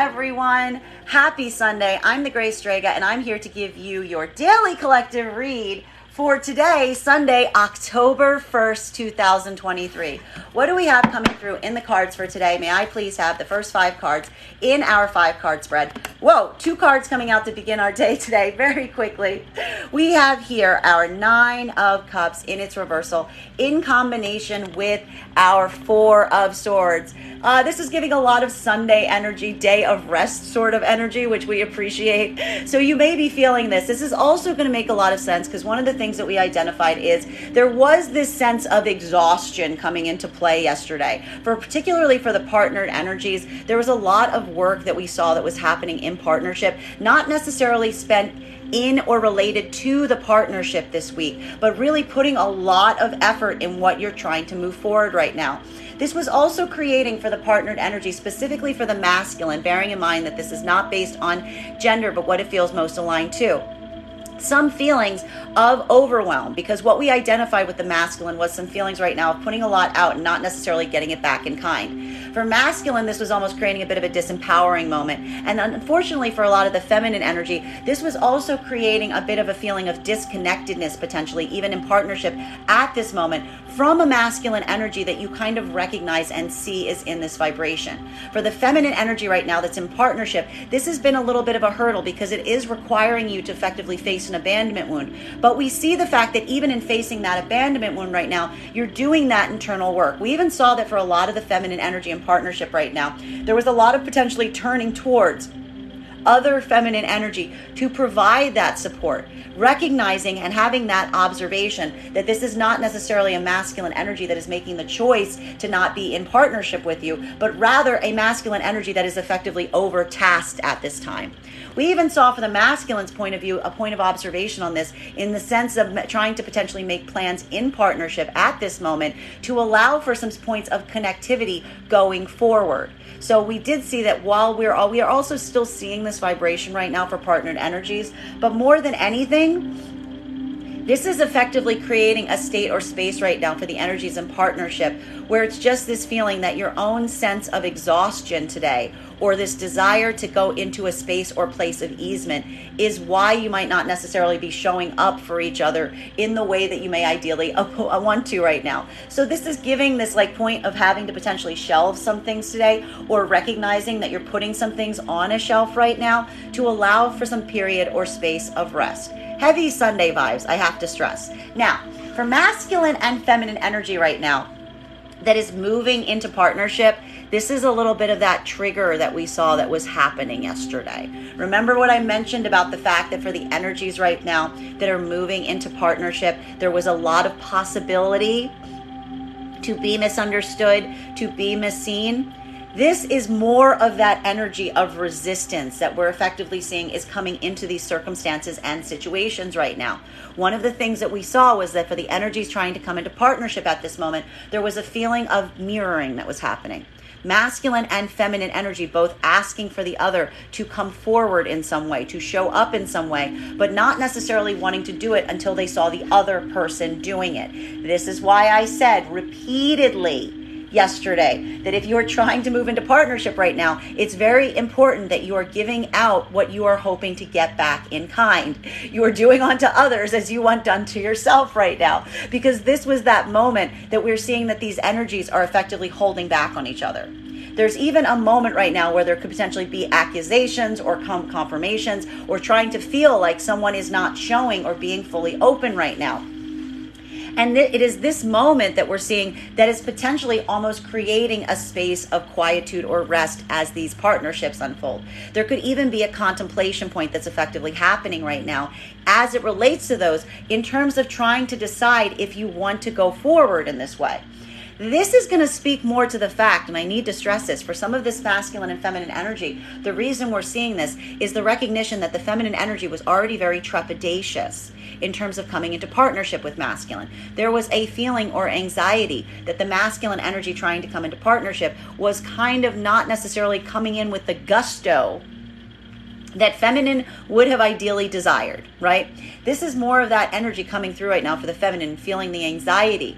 everyone. Happy Sunday. I'm the Gray Strega, and I'm here to give you your daily collective read for today, Sunday, October 1st, 2023. What do we have coming through in the cards for today? May I please have the first 5 cards in our 5-card spread? Whoa, 2 cards coming out to begin our day today very quickly. We have here our 9 of Cups in its reversal in combination with our 4 of Swords. This is giving a lot of Sunday energy, day of rest sort of energy, which we appreciate. So you may be feeling this. This is also going to make a lot of sense because one of the things that we identified is there was this sense of exhaustion coming into play yesterday. Particularly for the partnered energies, there was a lot of work that we saw that was happening in partnership, not necessarily spent in or related to the partnership this week, but really putting a lot of effort in what you're trying to move forward right now. This was also creating for the partnered energy, specifically for the masculine, bearing in mind that this is not based on gender, but what it feels most aligned to. Some feelings of overwhelm, because what we identified with the masculine was some feelings right now of putting a lot out and not necessarily getting it back in kind. For masculine, this was almost creating a bit of a disempowering moment. And unfortunately for a lot of the feminine energy, this was also creating a bit of a feeling of disconnectedness, potentially, even in partnership at this moment, from a masculine energy that you kind of recognize and see is in this vibration. For the feminine energy right now that's in partnership, this has been a little bit of a hurdle because it is requiring you to effectively face an abandonment wound. But we see the fact that even in facing that abandonment wound right now, you're doing that internal work. We even saw that for a lot of the feminine energy in partnership right now, there was a lot of potentially turning towards other feminine energy to provide that support, recognizing and having that observation that this is not necessarily a masculine energy that is making the choice to not be in partnership with you, but rather a masculine energy that is effectively overtasked at this time. We even saw for the masculine's point of view, a point of observation on this in the sense of trying to potentially make plans in partnership at this moment to allow for some points of connectivity going forward. So we did see that while we are also still seeing this vibration right now for partnered energies, but more than anything, this is effectively creating a state or space right now for the energies in partnership where it's just this feeling that your own sense of exhaustion today or this desire to go into a space or place of easement is why you might not necessarily be showing up for each other in the way that you may ideally want to right now. So this is giving this point of having to potentially shelve some things today or recognizing that you're putting some things on a shelf right now to allow for some period or space of rest. Heavy Sunday vibes, I have to stress. Now, for masculine and feminine energy right now that is moving into partnership, this is a little bit of that trigger that we saw that was happening yesterday. Remember what I mentioned about the fact that for the energies right now that are moving into partnership, there was a lot of possibility to be misunderstood, to be misseen. This is more of that energy of resistance that we're effectively seeing is coming into these circumstances and situations right now. One of the things that we saw was that for the energies trying to come into partnership at this moment, there was a feeling of mirroring that was happening. Masculine and feminine energy both asking for the other to come forward in some way, to show up in some way, but not necessarily wanting to do it until they saw the other person doing it. This is why I said repeatedly yesterday that if you are trying to move into partnership right now, it's very important that you are giving out what you are hoping to get back in kind. You are doing unto others as you want done to yourself right now, because this was that moment that we're seeing that these energies are effectively holding back on each other. There's even a moment right now where there could potentially be accusations or confirmations or trying to feel like someone is not showing or being fully open right now. And it is this moment that we're seeing that is potentially almost creating a space of quietude or rest as these partnerships unfold. There could even be a contemplation point that's effectively happening right now as it relates to those in terms of trying to decide if you want to go forward in this way. This is going to speak more to the fact, and I need to stress this, for some of this masculine and feminine energy, the reason we're seeing this is the recognition that the feminine energy was already very trepidatious in terms of coming into partnership with masculine. There was a feeling or anxiety that the masculine energy trying to come into partnership was kind of not necessarily coming in with the gusto that feminine would have ideally desired, right? This is more of that energy coming through right now for the feminine, feeling the anxiety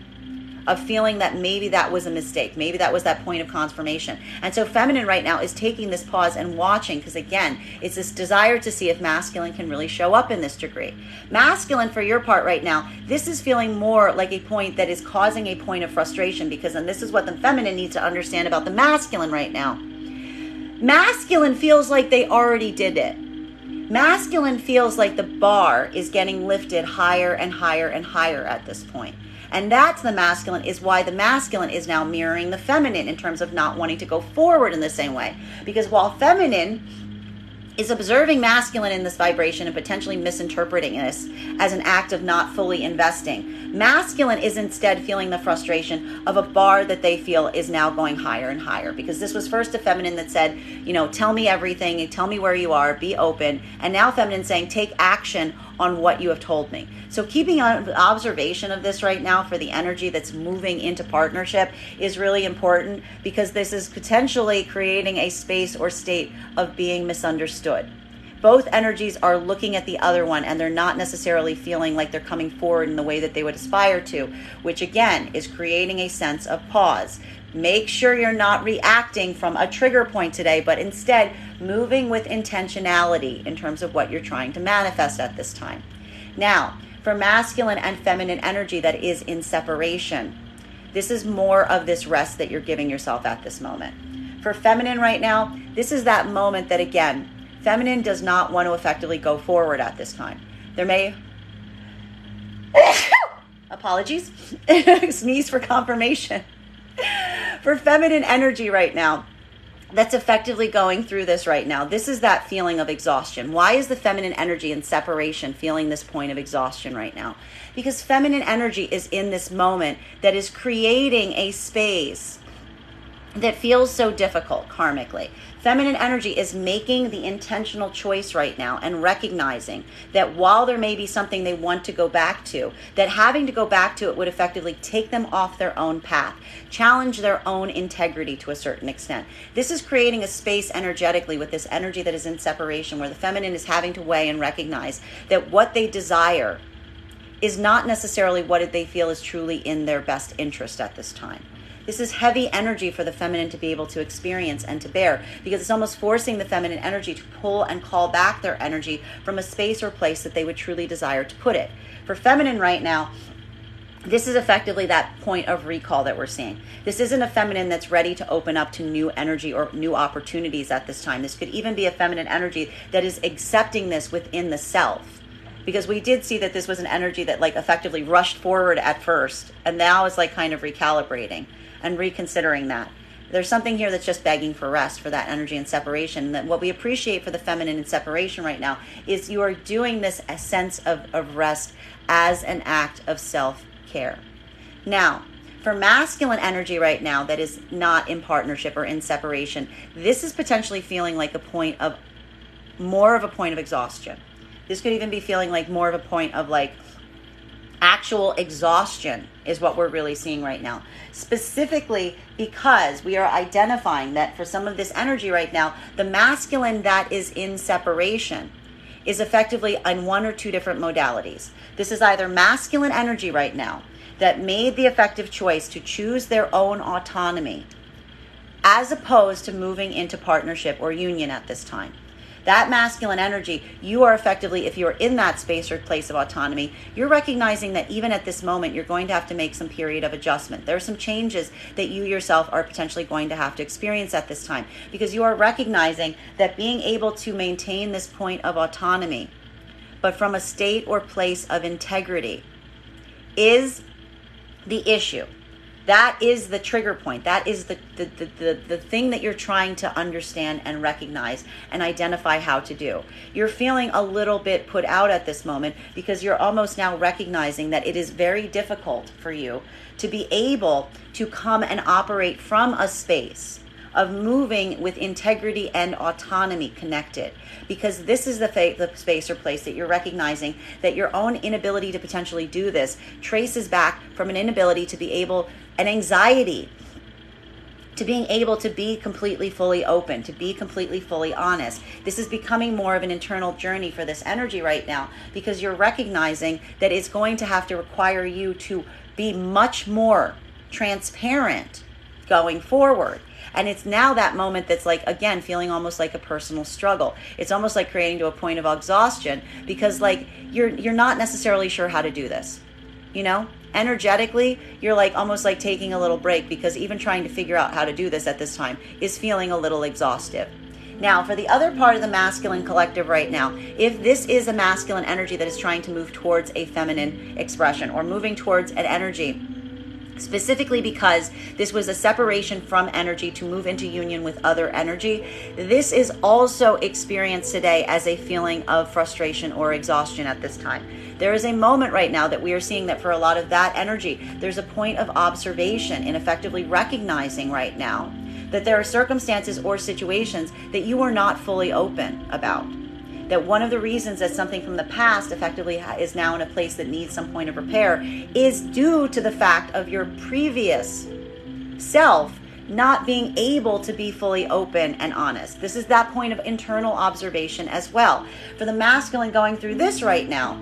of feeling that maybe that was a mistake. Maybe that was that point of confirmation. And so feminine right now is taking this pause and watching, because again, it's this desire to see if masculine can really show up in this degree. Masculine, for your part right now, this is feeling more like a point that is causing a point of frustration, because, and this is what the feminine needs to understand about the masculine right now. Masculine feels like they already did it. Masculine feels like the bar is getting lifted higher and higher and higher at this point. And that's the masculine, is why the masculine is now mirroring the feminine in terms of not wanting to go forward in the same way. Because while feminine is observing masculine in this vibration and potentially misinterpreting this as an act of not fully investing, masculine is instead feeling the frustration of a bar that they feel is now going higher and higher. Because this was first a feminine that said, you know, tell me everything, tell me where you are, be open. And now feminine saying, take action on what you have told me. So keeping an observation of this right now for the energy that's moving into partnership is really important, because this is potentially creating a space or state of being misunderstood. Both energies are looking at the other one, and they're not necessarily feeling like they're coming forward in the way that they would aspire to, which again is creating a sense of pause. Make sure you're not reacting from a trigger point today, but instead moving with intentionality in terms of what you're trying to manifest at this time. Now, for masculine and feminine energy that is in separation, this is more of this rest that you're giving yourself at this moment. For feminine right now, this is that moment that, again, feminine does not want to effectively go forward at this time. There may... Apologies. Sneeze for confirmation. For feminine energy right now, that's effectively going through this right now, this is that feeling of exhaustion. Why is the feminine energy in separation feeling this point of exhaustion right now? Because feminine energy is in this moment that is creating a space that feels so difficult karmically. Feminine energy is making the intentional choice right now and recognizing that while there may be something they want to go back to, that having to go back to it would effectively take them off their own path, challenge their own integrity to a certain extent. This is creating a space energetically with this energy that is in separation, where the feminine is having to weigh and recognize that what they desire is not necessarily what they feel is truly in their best interest at this time. This is heavy energy for the feminine to be able to experience and to bear, because it's almost forcing the feminine energy to pull and call back their energy from a space or place that they would truly desire to put it. For feminine right now, this is effectively that point of recall that we're seeing. This isn't a feminine that's ready to open up to new energy or new opportunities at this time. This could even be a feminine energy that is accepting this within the self. Because we did see that this was an energy that like effectively rushed forward at first, and now is like kind of recalibrating and reconsidering that. There's something here that's just begging for rest, for that energy and separation. And that what we appreciate for the feminine in separation right now is you are doing this a sense of rest as an act of self-care. Now, for masculine energy right now that is not in partnership or in separation, this is potentially feeling like more of a point of exhaustion. This could even be feeling like more of a point of like actual exhaustion is what we're really seeing right now. Specifically because we are identifying that for some of this energy right now, the masculine that is in separation is effectively on one or two different modalities. This is either masculine energy right now that made the effective choice to choose their own autonomy as opposed to moving into partnership or union at this time. That masculine energy, you are effectively, if you're in that space or place of autonomy, you're recognizing that even at this moment, you're going to have to make some period of adjustment. There are some changes that you yourself are potentially going to have to experience at this time, because you are recognizing that being able to maintain this point of autonomy, but from a state or place of integrity, is the issue. That is the trigger point. That is the thing that you're trying to understand and recognize and identify how to do. You're feeling a little bit put out at this moment because you're almost now recognizing that it is very difficult for you to be able to come and operate from a space of moving with integrity and autonomy connected, because this is the space or place that you're recognizing that your own inability to potentially do this traces back from an inability to be able, an anxiety to being able to be completely fully open, to be completely fully honest. This is becoming more of an internal journey for this energy right now, because you're recognizing that it's going to have to require you to be much more transparent going forward. And it's now that moment that's like, again, feeling almost like a personal struggle. It's almost like creating to a point of exhaustion because like you're not necessarily sure how to do this. You know, energetically, you're like almost like taking a little break because even trying to figure out how to do this at this time is feeling a little exhaustive. Now, for the other part of the masculine collective right now, if this is a masculine energy that is trying to move towards a feminine expression or moving towards an energy, specifically because this was a separation from energy to move into union with other energy, this is also experienced today as a feeling of frustration or exhaustion at this time. There is a moment right now that we are seeing that for a lot of that energy, there's a point of observation in effectively recognizing right now that there are circumstances or situations that you are not fully open about. That one of the reasons that something from the past effectively is now in a place that needs some point of repair is due to the fact of your previous self not being able to be fully open and honest. This is that point of internal observation as well. For the masculine going through this right now,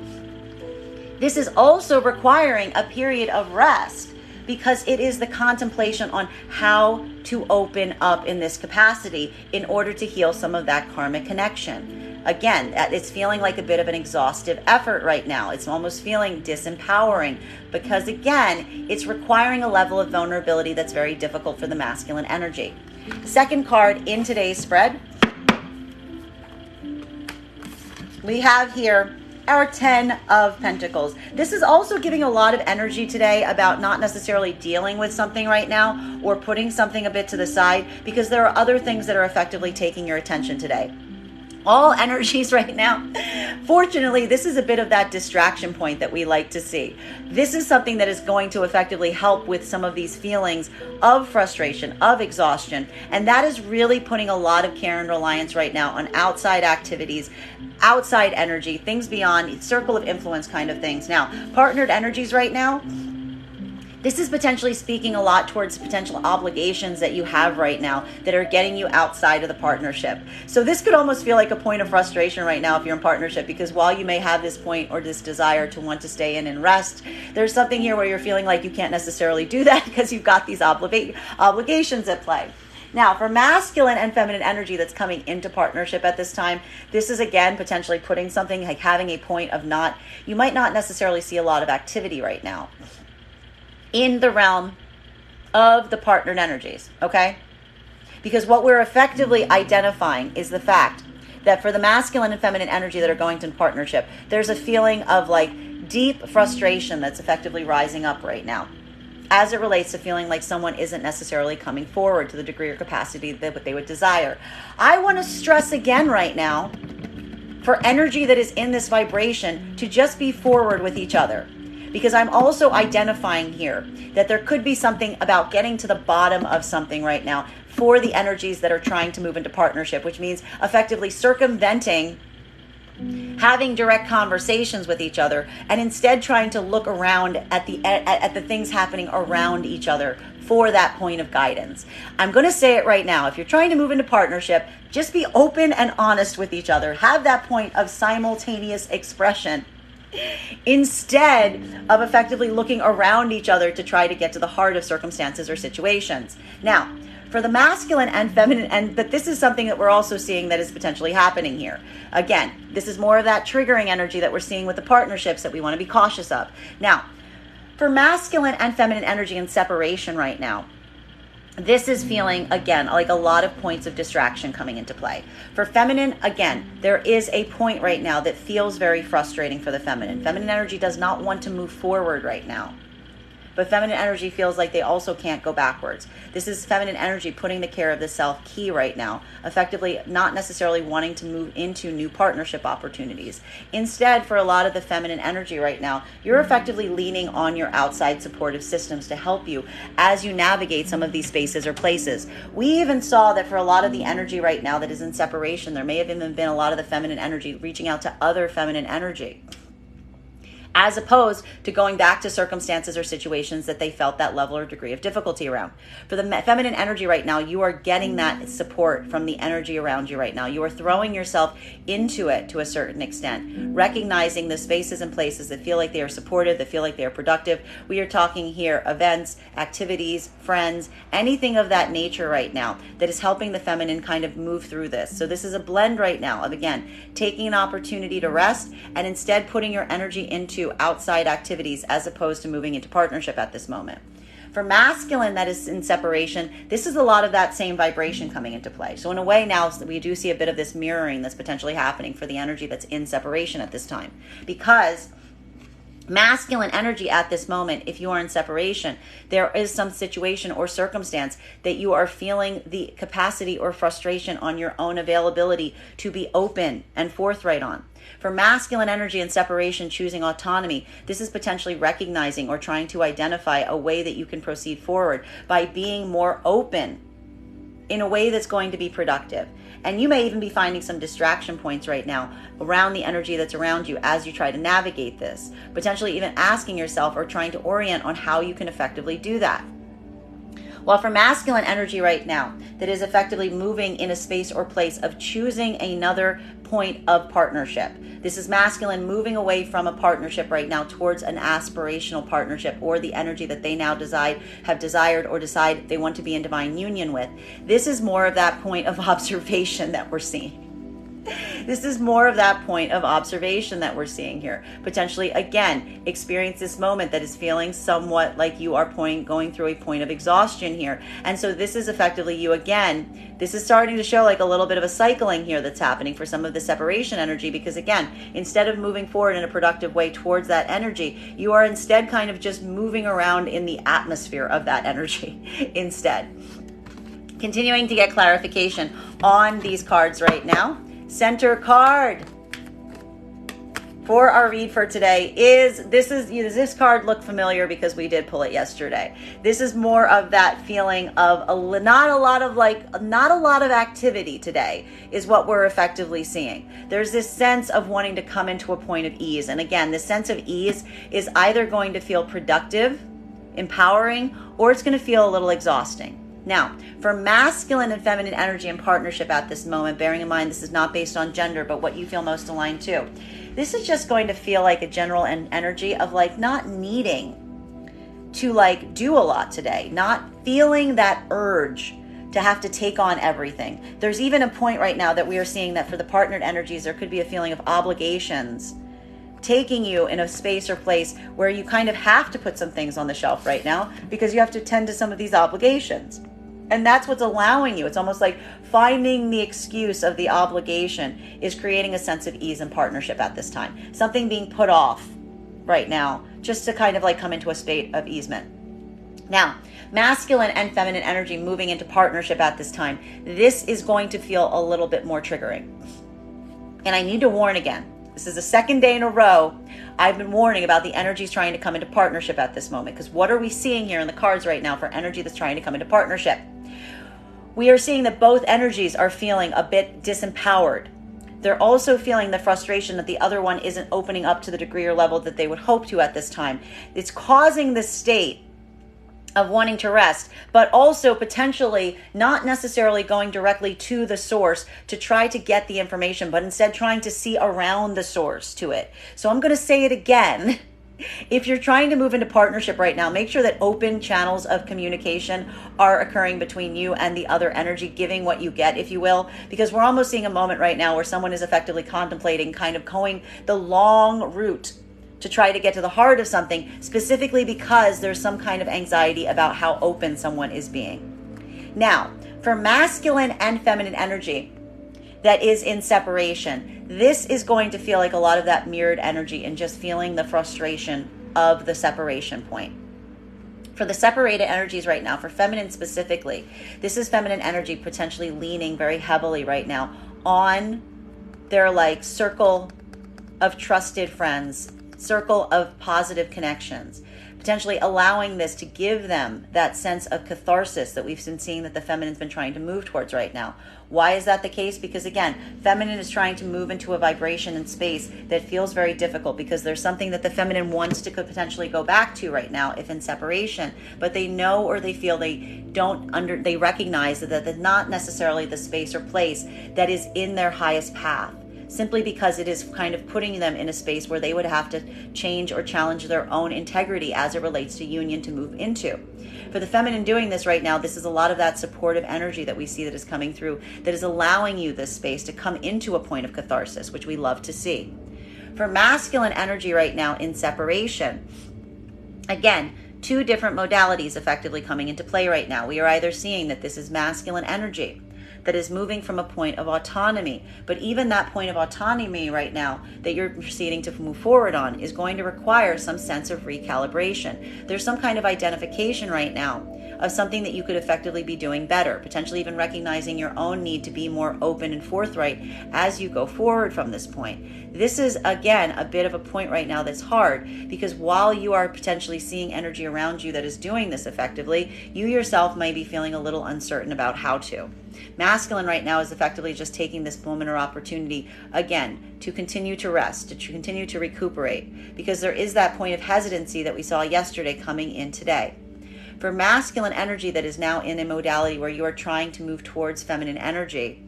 this is also requiring a period of rest because it is the contemplation on how to open up in this capacity in order to heal some of that karmic connection. Again, it's feeling like a bit of an exhaustive effort right now. It's almost feeling disempowering because, again, it's requiring a level of vulnerability that's very difficult for the masculine energy. Second card in today's spread, we have here our 10 of Pentacles. This is also giving a lot of energy today about not necessarily dealing with something right now or putting something a bit to the side because there are other things that are effectively taking your attention today. All energies right now. Fortunately, this is a bit of that distraction point that we like to see. This is something that is going to effectively help with some of these feelings of frustration, of exhaustion, and that is really putting a lot of care and reliance right now on outside activities, outside energy, things beyond circle of influence kind of things. Now, partnered energies right now, this is potentially speaking a lot towards potential obligations that you have right now that are getting you outside of the partnership. So this could almost feel like a point of frustration right now if you're in partnership, because while you may have this point or this desire to want to stay in and rest, there's something here where you're feeling like you can't necessarily do that because you've got these obligations at play. Now, for masculine and feminine energy that's coming into partnership at this time, this is again potentially putting something like having a point of you might not necessarily see a lot of activity right now in the realm of the partnered energies, okay? Because what we're effectively identifying is the fact that for the masculine and feminine energy that are going to partnership, there's a feeling of like deep frustration that's effectively rising up right now as it relates to feeling like someone isn't necessarily coming forward to the degree or capacity that what they would desire. I want to stress again right now for energy that is in this vibration to just be forward with each other. Because I'm also identifying here that there could be something about getting to the bottom of something right now for the energies that are trying to move into partnership, which means effectively circumventing having direct conversations with each other and instead trying to look around at the things happening around each other for that point of guidance. I'm going to say it right now. If you're trying to move into partnership, just be open and honest with each other. Have that point of simultaneous expression instead of effectively looking around each other to try to get to the heart of circumstances or situations. Now, for the masculine and feminine, but this is something that we're also seeing that is potentially happening here. Again, this is more of that triggering energy that we're seeing with the partnerships that we want to be cautious of. Now, for masculine and feminine energy in separation right now, this is feeling, again, like a lot of points of distraction coming into play. For feminine, again, there is a point right now that feels very frustrating for the feminine. Feminine energy does not want to move forward right now. But feminine energy feels like they also can't go backwards. This is feminine energy putting the care of the self key right now, effectively not necessarily wanting to move into new partnership opportunities. Instead, for a lot of the feminine energy right now, you're effectively leaning on your outside supportive systems to help you as you navigate some of these spaces or places. We even saw that for a lot of the energy right now that is in separation, there may have even been a lot of the feminine energy reaching out to other feminine energy as opposed to going back to circumstances or situations that they felt that level or degree of difficulty around. For the feminine energy right now, you are getting that support from the energy around you right now. You are throwing yourself into it to a certain extent, recognizing the spaces and places that feel like they are supportive, that feel like they are productive. We are talking here events, activities, friends, anything of that nature right now that is helping the feminine kind of move through this. So this is a blend right now of, again, taking an opportunity to rest and instead putting your energy into outside activities as opposed to moving into partnership at this moment. For masculine that is in separation, this is a lot of that same vibration coming into play. So in a way now we do see a bit of this mirroring that's potentially happening for the energy that's in separation at this time. Because masculine energy at this moment, if you are in separation, there is some situation or circumstance that you are feeling the capacity or frustration on your own availability to be open and forthright on. For masculine energy and separation, choosing autonomy, this is potentially recognizing or trying to identify a way that you can proceed forward by being more open in a way that's going to be productive. And you may even be finding some distraction points right now around the energy that's around you as you try to navigate this, potentially even asking yourself or trying to orient on how you can effectively do that. While for masculine energy right now, that is effectively moving in a space or place of choosing another point of partnership. This is masculine moving away from a partnership right now towards an aspirational partnership, or the energy that they now have desired or decide they want to be in divine union with. This is more of that point of observation that we're seeing. This is more of that point of observation that we're seeing here. Potentially, again, experience this moment that is feeling somewhat like you are going through a point of exhaustion here. And so this is effectively you again. This is starting to show like a little bit of a cycling here that's happening for some of the separation energy, because again, instead of moving forward in a productive way towards that energy, you are instead kind of just moving around in the atmosphere of that energy instead. Continuing to get clarification on these cards right now. Center card for our read for today is this card look familiar because we did pull it yesterday. This is more of that feeling of not a lot of activity today is what we're effectively seeing. There's this sense of wanting to come into a point of ease. And again, this sense of ease is either going to feel productive, empowering, or it's going to feel a little exhausting. Now, for masculine and feminine energy and partnership at this moment, bearing in mind this is not based on gender, but what you feel most aligned to, this is just going to feel like a general energy of like not needing to like do a lot today, not feeling that urge to have to take on everything. There's even a point right now that we are seeing that for the partnered energies, there could be a feeling of obligations taking you in a space or place where you kind of have to put some things on the shelf right now because you have to tend to some of these obligations. And that's what's allowing you. It's almost like finding the excuse of the obligation is creating a sense of ease and partnership at this time. Something being put off right now just to kind of like come into a state of easement. Now, masculine and feminine energy moving into partnership at this time, this is going to feel a little bit more triggering. And I need to warn again. This is the second day in a row I've been warning about the energies trying to come into partnership at this moment. Because what are we seeing here in the cards right now for energy that's trying to come into partnership? We are seeing that both energies are feeling a bit disempowered. They're also feeling the frustration that the other one isn't opening up to the degree or level that they would hope to at this time. It's causing this state of wanting to rest, but also potentially not necessarily going directly to the source to try to get the information, but instead trying to see around the source to it. So I'm going to say it again. If you're trying to move into partnership right now, make sure that open channels of communication are occurring between you and the other energy, giving what you get, if you will, because we're almost seeing a moment right now where someone is effectively contemplating kind of going the long route to try to get to the heart of something, specifically because there's some kind of anxiety about how open someone is being. Now, for masculine and feminine energy that is in separation, this is going to feel like a lot of that mirrored energy and just feeling the frustration of the separation point. For the separated energies right now, for feminine specifically, this is feminine energy potentially leaning very heavily right now on their like circle of trusted friends, circle of positive connections, potentially allowing this to give them that sense of catharsis that we've been seeing that the feminine's been trying to move towards right now. Why is that the case? Because again, feminine is trying to move into a vibration and space that feels very difficult, because there's something that the feminine wants to potentially go back to right now if in separation, but they know, or they feel they recognize that that's not necessarily the space or place that is in their highest path, simply because it is kind of putting them in a space where they would have to change or challenge their own integrity as it relates to union to move into. For the feminine doing this right now, this is a lot of that supportive energy that we see that is coming through, that is allowing you this space to come into a point of catharsis, which we love to see. For masculine energy right now in separation, again, two different modalities effectively coming into play right now. We are either seeing that this is masculine energy that is moving from a point of autonomy, but even that point of autonomy right now that you're proceeding to move forward on is going to require some sense of recalibration. There's some kind of identification right now of something that you could effectively be doing better, potentially even recognizing your own need to be more open and forthright as you go forward from this point. This is, again, a bit of a point right now that's hard, because while you are potentially seeing energy around you that is doing this effectively, you yourself might be feeling a little uncertain about how to. Masculine right now is effectively just taking this moment or opportunity, again, to continue to rest, to continue to recuperate, because there is that point of hesitancy that we saw yesterday coming in today. For masculine energy that is now in a modality where you are trying to move towards feminine energy,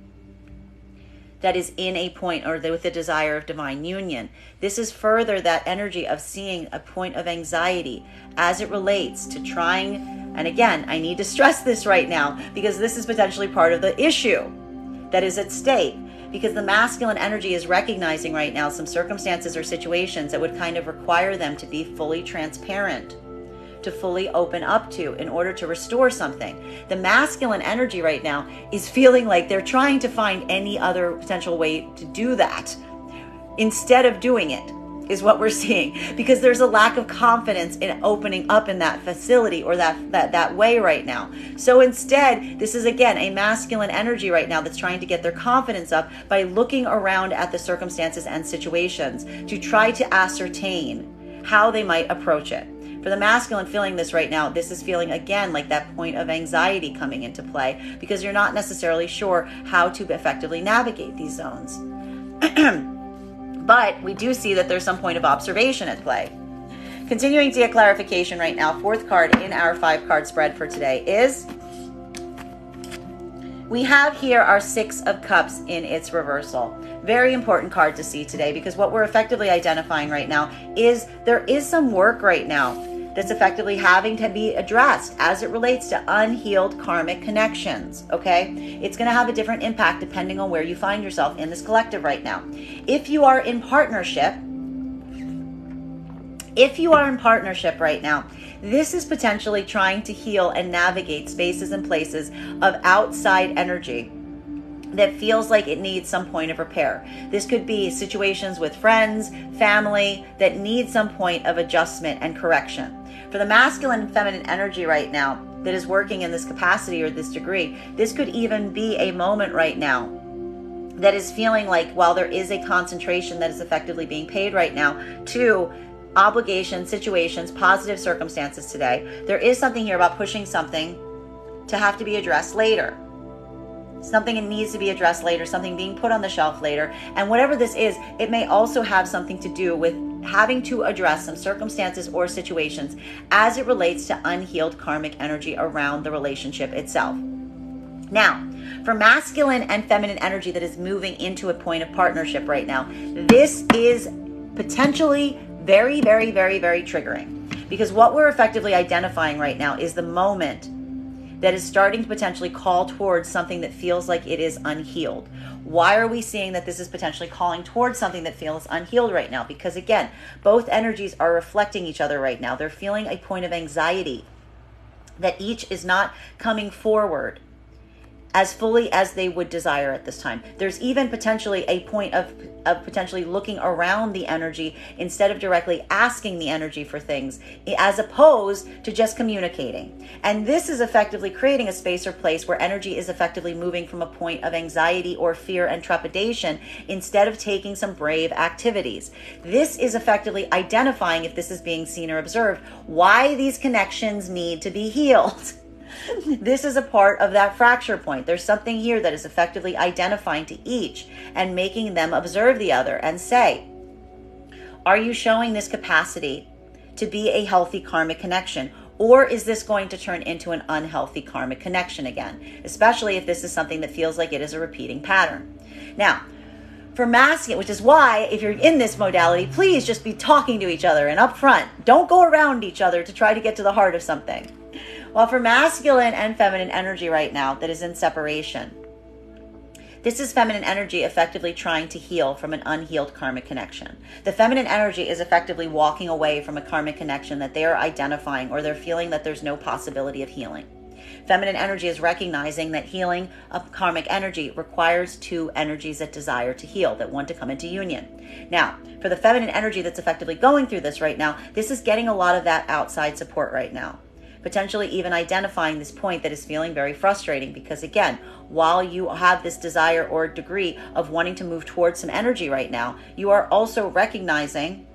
that is in a point or with a desire of divine union, this is further that energy of seeing a point of anxiety as it relates to trying, and again, I need to stress this right now because this is potentially part of the issue that is at stake, because the masculine energy is recognizing right now some circumstances or situations that would kind of require them to be fully transparent, to fully open up to in order to restore something. The masculine energy right now is feeling like they're trying to find any other potential way to do that instead of doing it, is what we're seeing, because there's a lack of confidence in opening up in that facility or that way right now. So instead, this is again a masculine energy right now that's trying to get their confidence up by looking around at the circumstances and situations to try to ascertain how they might approach it. For the masculine feeling this right now, this is feeling again like that point of anxiety coming into play, because you're not necessarily sure how to effectively navigate these zones. But we do see that there's some point of observation at play. Continuing to get clarification right now, fourth card in our 5-card spread for today is, we have here our 6 of Cups in its reversal. Very important card to see today, because what we're effectively identifying right now is there is some work right now that's effectively having to be addressed as it relates to unhealed karmic connections, okay? It's going to have a different impact depending on where you find yourself in this collective right now. If you are in partnership right now, this is potentially trying to heal and navigate spaces and places of outside energy that feels like it needs some point of repair. This could be situations with friends, family, that need some point of adjustment and correction. For the masculine and feminine energy right now that is working in this capacity or this degree, this could even be a moment right now that is feeling like, while there is a concentration that is effectively being paid right now to obligations, situations, positive circumstances today, there is something here about pushing something to have to be addressed later. Something that needs to be addressed later, something being put on the shelf later. And whatever this is, it may also have something to do with having to address some circumstances or situations as it relates to unhealed karmic energy around the relationship itself. Now, for masculine and feminine energy that is moving into a point of partnership right now, this is potentially very, very, very, very triggering, because what we're effectively identifying right now is the moment that is starting to potentially call towards something that feels like it is unhealed. Why are we seeing that this is potentially calling towards something that feels unhealed right now? Because again, both energies are reflecting each other right now. They're feeling a point of anxiety that each is not coming forward as fully as they would desire at this time. There's even potentially a point of potentially looking around the energy instead of directly asking the energy for things, as opposed to just communicating. And this is effectively creating a space or place where energy is effectively moving from a point of anxiety or fear and trepidation instead of taking some brave activities. This is effectively identifying, if this is being seen or observed, why these connections need to be healed. This is a part of that fracture point. There's something here that is effectively identifying to each and making them observe the other and say, are you showing this capacity to be a healthy karmic connection? Or is this going to turn into an unhealthy karmic connection again? Especially if this is something that feels like it is a repeating pattern. Now, for masculine, which is why if you're in this modality, please just be talking to each other and up front. Don't go around each other to try to get to the heart of something. Well, for masculine and feminine energy right now that is in separation, this is feminine energy effectively trying to heal from an unhealed karmic connection. The feminine energy is effectively walking away from a karmic connection that they are identifying, or they're feeling that there's no possibility of healing. Feminine energy is recognizing that healing of karmic energy requires two energies that desire to heal, that want to come into union. Now, for the feminine energy that's effectively going through this right now, this is getting a lot of that outside support right now. Potentially even identifying this point that is feeling very frustrating, because again, while you have this desire or degree of wanting to move towards some energy right now, you are also recognizing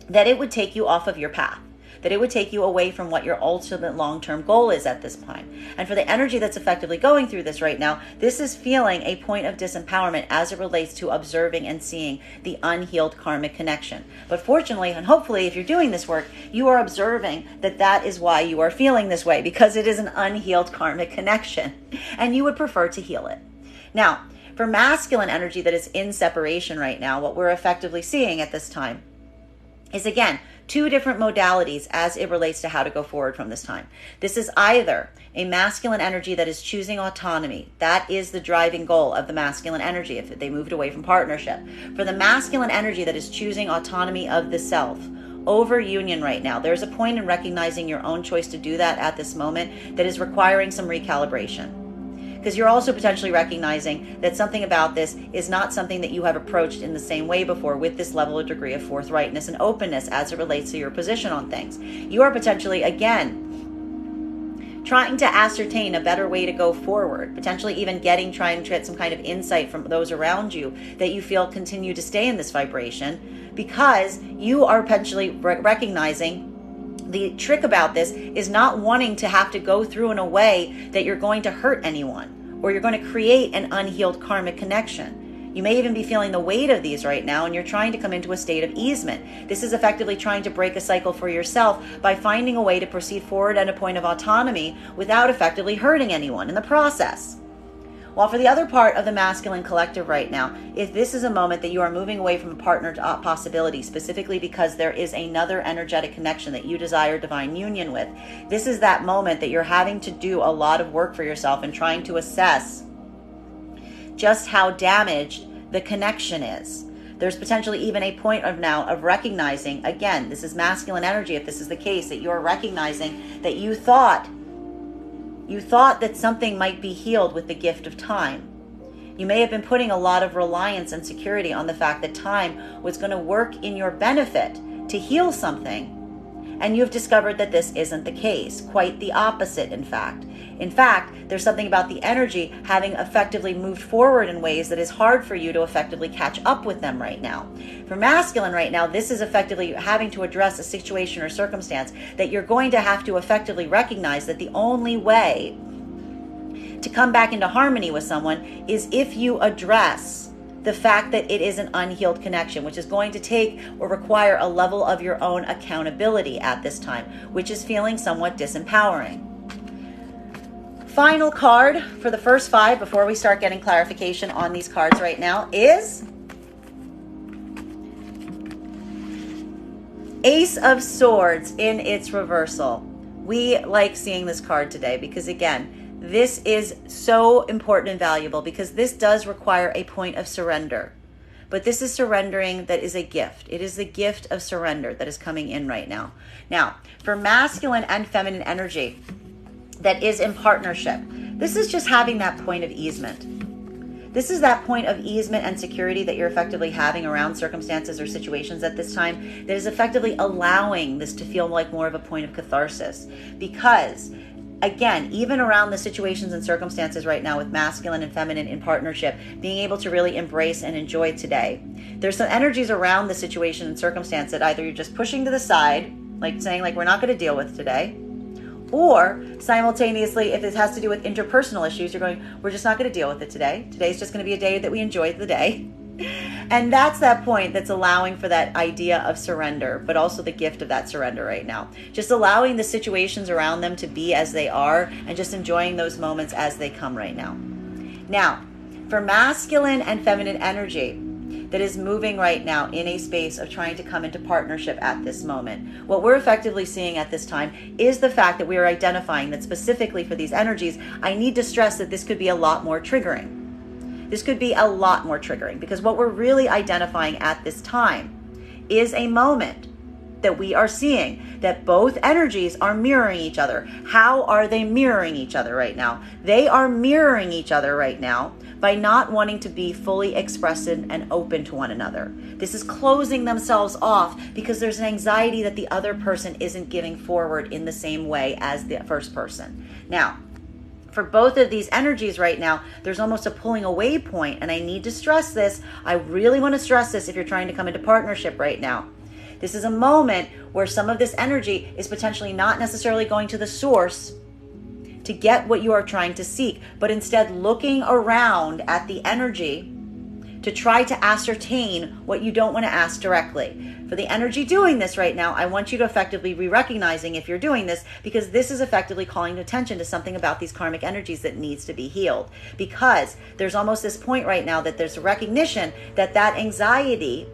that it would take you off of your path, that it would take you away from what your ultimate long-term goal is at this time. And for the energy that's effectively going through this right now, this is feeling a point of disempowerment as it relates to observing and seeing the unhealed karmic connection. But fortunately, and hopefully, if you're doing this work, you are observing that that is why you are feeling this way, because it is an unhealed karmic connection, and you would prefer to heal it. Now, for masculine energy that is in separation right now, what we're effectively seeing at this time is, again, two different modalities as it relates to how to go forward from this time. This is either a masculine energy that is choosing autonomy. That is the driving goal of the masculine energy if they moved away from partnership. For the masculine energy that is choosing autonomy of the self over union right now, there's a point in recognizing your own choice to do that at this moment that is requiring some recalibration. Because you're also potentially recognizing that something about this is not something that you have approached in the same way before, with this level of degree of forthrightness and openness as it relates to your position on things. You are potentially, again, trying to ascertain a better way to go forward, potentially even trying to get some kind of insight from those around you that you feel continue to stay in this vibration, because you are potentially recognizing the trick about this is not wanting to have to go through in a way that you're going to hurt anyone, or you're going to create an unhealed karmic connection. You may even be feeling the weight of these right now, and you're trying to come into a state of easement. This is effectively trying to break a cycle for yourself by finding a way to proceed forward at a point of autonomy without effectively hurting anyone in the process. While for the other part of the masculine collective right now, if this is a moment that you are moving away from a partner possibility, specifically because there is another energetic connection that you desire divine union with, this is that moment that you're having to do a lot of work for yourself and trying to assess just how damaged the connection is. There's potentially even a point of now of recognizing, again, this is masculine energy if this is the case, that you're recognizing that you thought that something might be healed with the gift of time. You may have been putting a lot of reliance and security on the fact that time was going to work in your benefit to heal something, and you've discovered that this isn't the case. Quite the opposite, in fact. In fact, there's something about the energy having effectively moved forward in ways that is hard for you to effectively catch up with them right now. For masculine right now, this is effectively having to address a situation or circumstance that you're going to have to effectively recognize that the only way to come back into harmony with someone is if you address the fact that it is an unhealed connection, which is going to take or require a level of your own accountability at this time, which is feeling somewhat disempowering. Final card for the first 5 before we start getting clarification on these cards right now is Ace of Swords in its reversal. We like seeing this card today because, again, this is so important and valuable because this does require a point of surrender. But this is surrendering that is a gift. It is the gift of surrender that is coming in right now. Now, for masculine and feminine energy that is in partnership, This is just having that point of easement. This is that point of easement and security that you're effectively having around circumstances or situations at this time that is effectively allowing this to feel like more of a point of catharsis. Because, again, even around the situations and circumstances right now with masculine and feminine in partnership, being able to really embrace and enjoy today. There's some energies around the situation and circumstance that either you're just pushing to the side, like saying like we're not going to deal with today, or simultaneously, if it has to do with interpersonal issues, you're going, we're just not going to deal with it today. Today's just going to be a day that we enjoy the day. And that's that point that's allowing for that idea of surrender, but also the gift of that surrender right now. Just allowing the situations around them to be as they are and just enjoying those moments as they come right now. Now, for masculine and feminine energy that is moving right now in a space of trying to come into partnership at this moment, what we're effectively seeing at this time is the fact that we are identifying that specifically for these energies, I need to stress that this could be a lot more triggering. This could be a lot more triggering because what we're really identifying at this time is a moment that we are seeing that both energies are mirroring each other. How are they mirroring each other right now? They are mirroring each other right now by not wanting to be fully expressed and open to one another. This is closing themselves off because there's an anxiety that the other person isn't giving forward in the same way as the first person. Now, for both of these energies right now, there's almost a pulling away point, and I need to stress this. I really want to stress this if you're trying to come into partnership right now. This is a moment where some of this energy is potentially not necessarily going to the source to get what you are trying to seek, but instead looking around at the energy to try to ascertain what you don't want to ask directly. For the energy doing this right now, I want you to effectively be recognizing if you're doing this, because this is effectively calling attention to something about these karmic energies that needs to be healed. Because there's almost this point right now that there's a recognition that that anxiety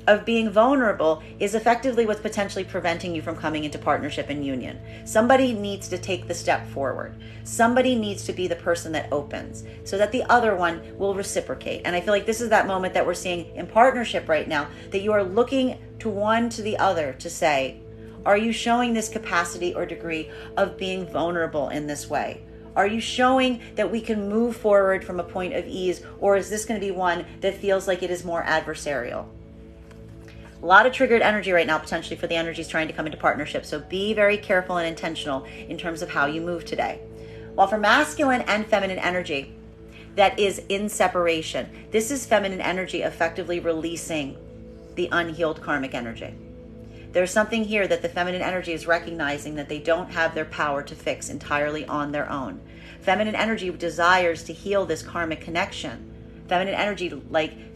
of being vulnerable is effectively what's potentially preventing you from coming into partnership and union. Somebody needs to take the step forward. Somebody needs to be the person that opens so that the other one will reciprocate. And I feel like this is that moment that we're seeing in partnership right now, that you are looking to one to the other to say, are you showing this capacity or degree of being vulnerable in this way? Are you showing that we can move forward from a point of ease, or is this going to be one that feels like it is more adversarial? A lot of triggered energy right now, potentially for the energies trying to come into partnership. So be very careful and intentional in terms of how you move today. While for masculine and feminine energy that is in separation, this is feminine energy effectively releasing the unhealed karmic energy. There's something here that the feminine energy is recognizing that they don't have their power to fix entirely on their own. Feminine energy desires to heal this karmic connection. Feminine energy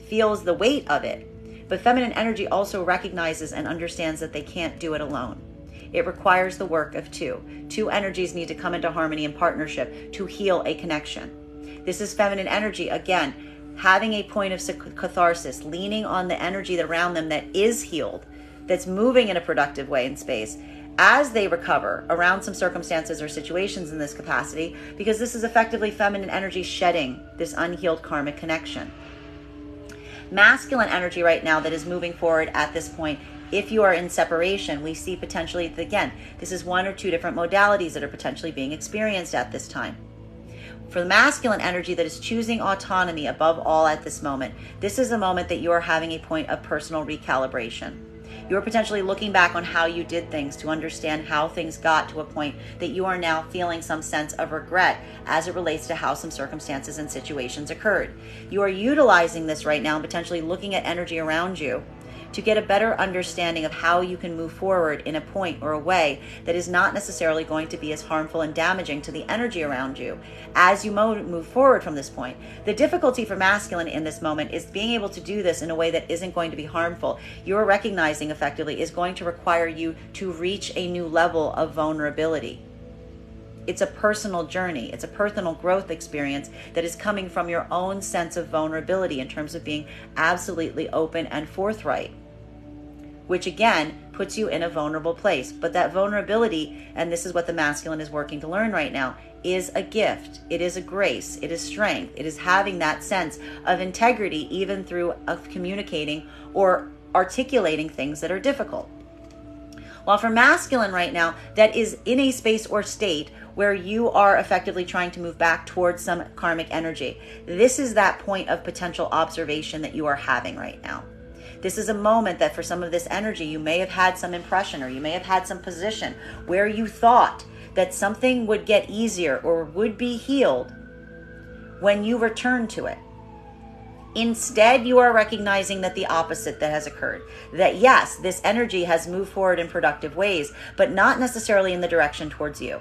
feels the weight of it. But feminine energy also recognizes and understands that they can't do it alone. It requires the work of two. Two energies need to come into harmony and partnership to heal a connection. This is feminine energy, again, having a point of catharsis, leaning on the energy around them that is healed, that's moving in a productive way in space as they recover around some circumstances or situations in this capacity, because this is effectively feminine energy shedding this unhealed karmic connection. Masculine energy right now that is moving forward at this point, if you are in separation, we see potentially, again, this is one or two different modalities that are potentially being experienced at this time. For the masculine energy that is choosing autonomy above all at this moment, this is a moment that you are having a point of personal recalibration. You are potentially looking back on how you did things to understand how things got to a point that you are now feeling some sense of regret as it relates to how some circumstances and situations occurred. You are utilizing this right now and potentially looking at energy around you to get a better understanding of how you can move forward in a point or a way that is not necessarily going to be as harmful and damaging to the energy around you as you move forward from this point. The difficulty for masculine in this moment is being able to do this in a way that isn't going to be harmful. You're recognizing effectively is going to require you to reach a new level of vulnerability. It's a personal journey. It's a personal growth experience that is coming from your own sense of vulnerability in terms of being absolutely open and forthright, which again puts you in a vulnerable place. But that vulnerability, and this is what the masculine is working to learn right now, is a gift. It is a grace. It is strength. It is having that sense of integrity even through communicating or articulating things that are difficult. While for masculine right now, that is in a space or state where you are effectively trying to move back towards some karmic energy. This is that point of potential observation that you are having right now. This is a moment that for some of this energy, you may have had some impression, or you may have had some position where you thought that something would get easier or would be healed when you return to it. Instead, you are recognizing that the opposite that has occurred. That yes, this energy has moved forward in productive ways, but not necessarily in the direction towards you.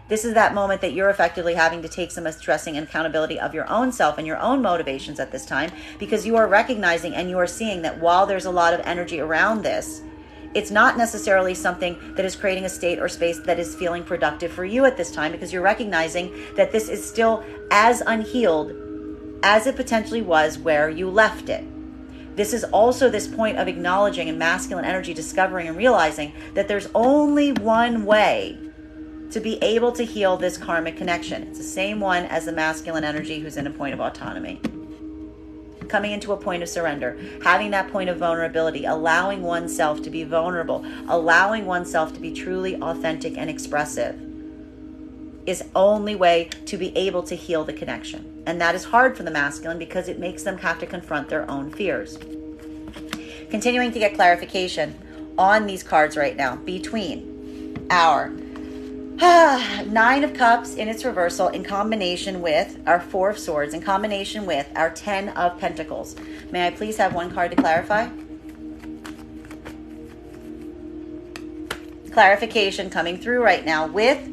This is that moment that you're effectively having to take some stressing and accountability of your own self and your own motivations at this time, because you are recognizing and you are seeing that while there's a lot of energy around this, it's not necessarily something that is creating a state or space that is feeling productive for you at this time, because you're recognizing that this is still as unhealed as it potentially was where you left it. This is also this point of acknowledging and masculine energy discovering and realizing that there's only one way to be able to heal this karmic connection. It's the same one as the masculine energy who's in a point of autonomy. Coming into a point of surrender, having that point of vulnerability, allowing oneself to be vulnerable, allowing oneself to be truly authentic and expressive is only way to be able to heal the connection. And that is hard for the masculine because it makes them have to confront their own fears. Continuing to get clarification on these cards right now between our Nine of Cups in its reversal in combination with our Four of Swords, in combination with our 10 of Pentacles. May I please have one card to clarify? Clarification coming through right now with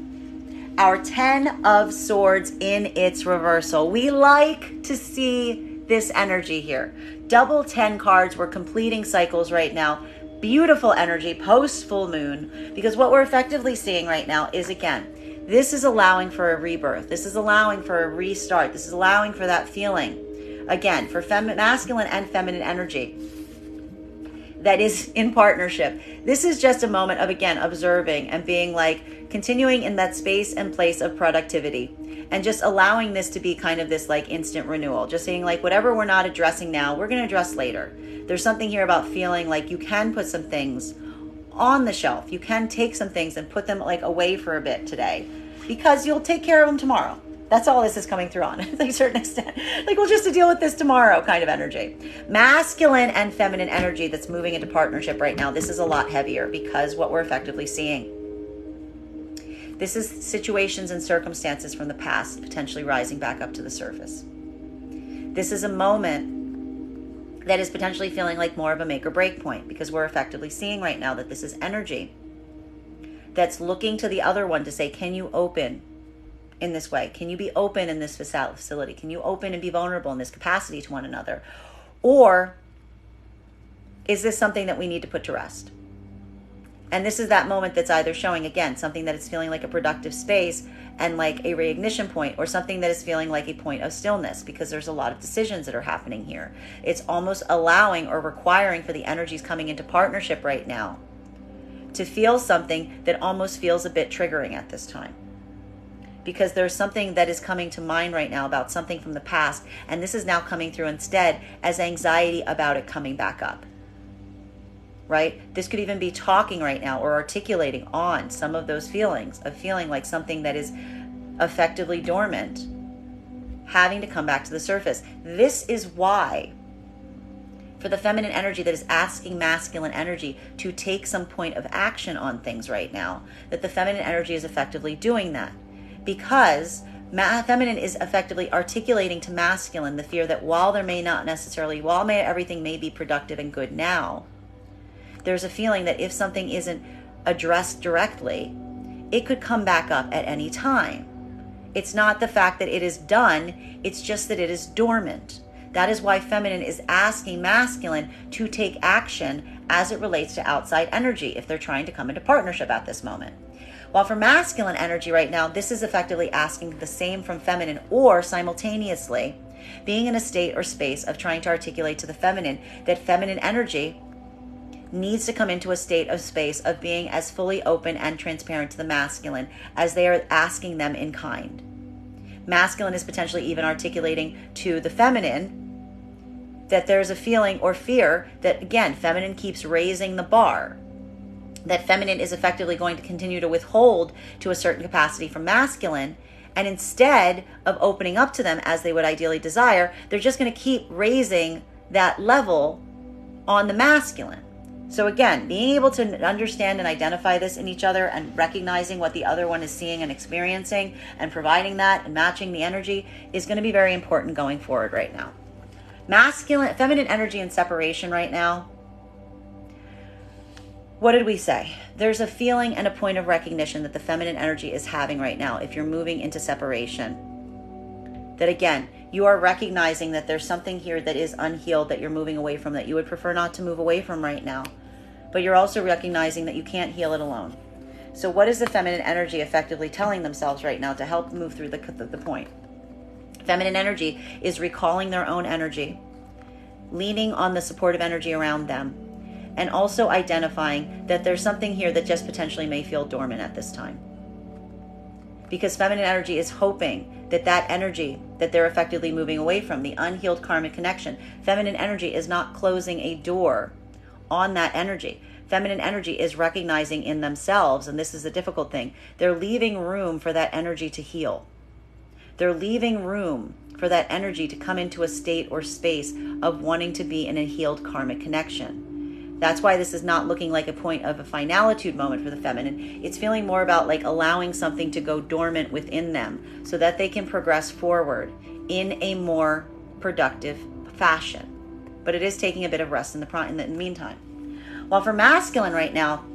our 10 of Swords in its reversal. We like to see this energy here. Double 10 cards. We're completing cycles right now. Beautiful energy post full moon, because what we're effectively seeing right now is, again, this is allowing for a rebirth. This is allowing for a restart. This is allowing for that feeling, again, for masculine and feminine energy that is in partnership. This is just a moment of, again, observing and being like continuing in that space and place of productivity, and just allowing this to be kind of this like instant renewal. Just saying like, whatever we're not addressing now, we're going to address later. There's something here about feeling like you can put some things on the shelf. You can take some things and put them like away for a bit today, because you'll take care of them tomorrow. That's all this is coming through on, to a certain extent. Like, we'll just deal with this tomorrow kind of energy. Masculine and feminine energy that's moving into partnership right now, this is a lot heavier, because what we're effectively seeing, this is situations and circumstances from the past potentially rising back up to the surface. This is a moment that is potentially feeling like more of a make or break point, because we're effectively seeing right now that this is energy that's looking to the other one to say, can you open in this way? Can you be open in this facility? Can you open and be vulnerable in this capacity to one another? Or is this something that we need to put to rest? And this is that moment that's either showing, again, something that is feeling like a productive space and like a reignition point, or something that is feeling like a point of stillness, because there's a lot of decisions that are happening here. It's almost allowing or requiring for the energies coming into partnership right now to feel something that almost feels a bit triggering at this time, because there's something that is coming to mind right now about something from the past, and this is now coming through instead as anxiety about it coming back up. Right? This could even be talking right now or articulating on some of those feelings of feeling like something that is effectively dormant, having to come back to the surface. This is why, for the feminine energy that is asking masculine energy to take some point of action on things right now, that the feminine energy is effectively doing that. Because feminine is effectively articulating to masculine the fear that while there may not necessarily, everything may be productive and good now, there's a feeling that if something isn't addressed directly, it could come back up at any time. It's not the fact that it is done, it's just that it is dormant. That is why feminine is asking masculine to take action as it relates to outside energy if they're trying to come into partnership at this moment. While for masculine energy right now, this is effectively asking the same from feminine, or simultaneously being in a state or space of trying to articulate to the feminine that feminine energy needs to come into a state of space of being as fully open and transparent to the masculine as they are asking them in kind. Masculine is potentially even articulating to the feminine that there's a feeling or fear that, again, feminine keeps raising the bar that feminine is effectively going to continue to withhold to a certain capacity from masculine. And instead of opening up to them as they would ideally desire, they're just going to keep raising that level on the masculine. So again, being able to understand and identify this in each other and recognizing what the other one is seeing and experiencing and providing that and matching the energy is going to be very important going forward right now. Feminine energy and separation right now. What did we say? There's a feeling and a point of recognition that the feminine energy is having right now if you're moving into separation. That again, you are recognizing that there's something here that is unhealed that you're moving away from, that you would prefer not to move away from right now. But you're also recognizing that you can't heal it alone. So what is the feminine energy effectively telling themselves right now to help move through the point? Feminine energy is recalling their own energy, leaning on the supportive energy around them, and also identifying that there's something here that just potentially may feel dormant at this time. Because feminine energy is hoping that that energy that they're effectively moving away from, the unhealed karmic connection, feminine energy is not closing a door on that energy. Feminine energy is recognizing in themselves, and this is a difficult thing, they're leaving room for that energy to heal. They're leaving room for that energy to come into a state or space of wanting to be in a healed karmic connection. That's why this is not looking like a point of a finalitude moment for the feminine. It's feeling more about like allowing something to go dormant within them so that they can progress forward in a more productive fashion. But it is taking a bit of rest in the meantime. While for masculine right now,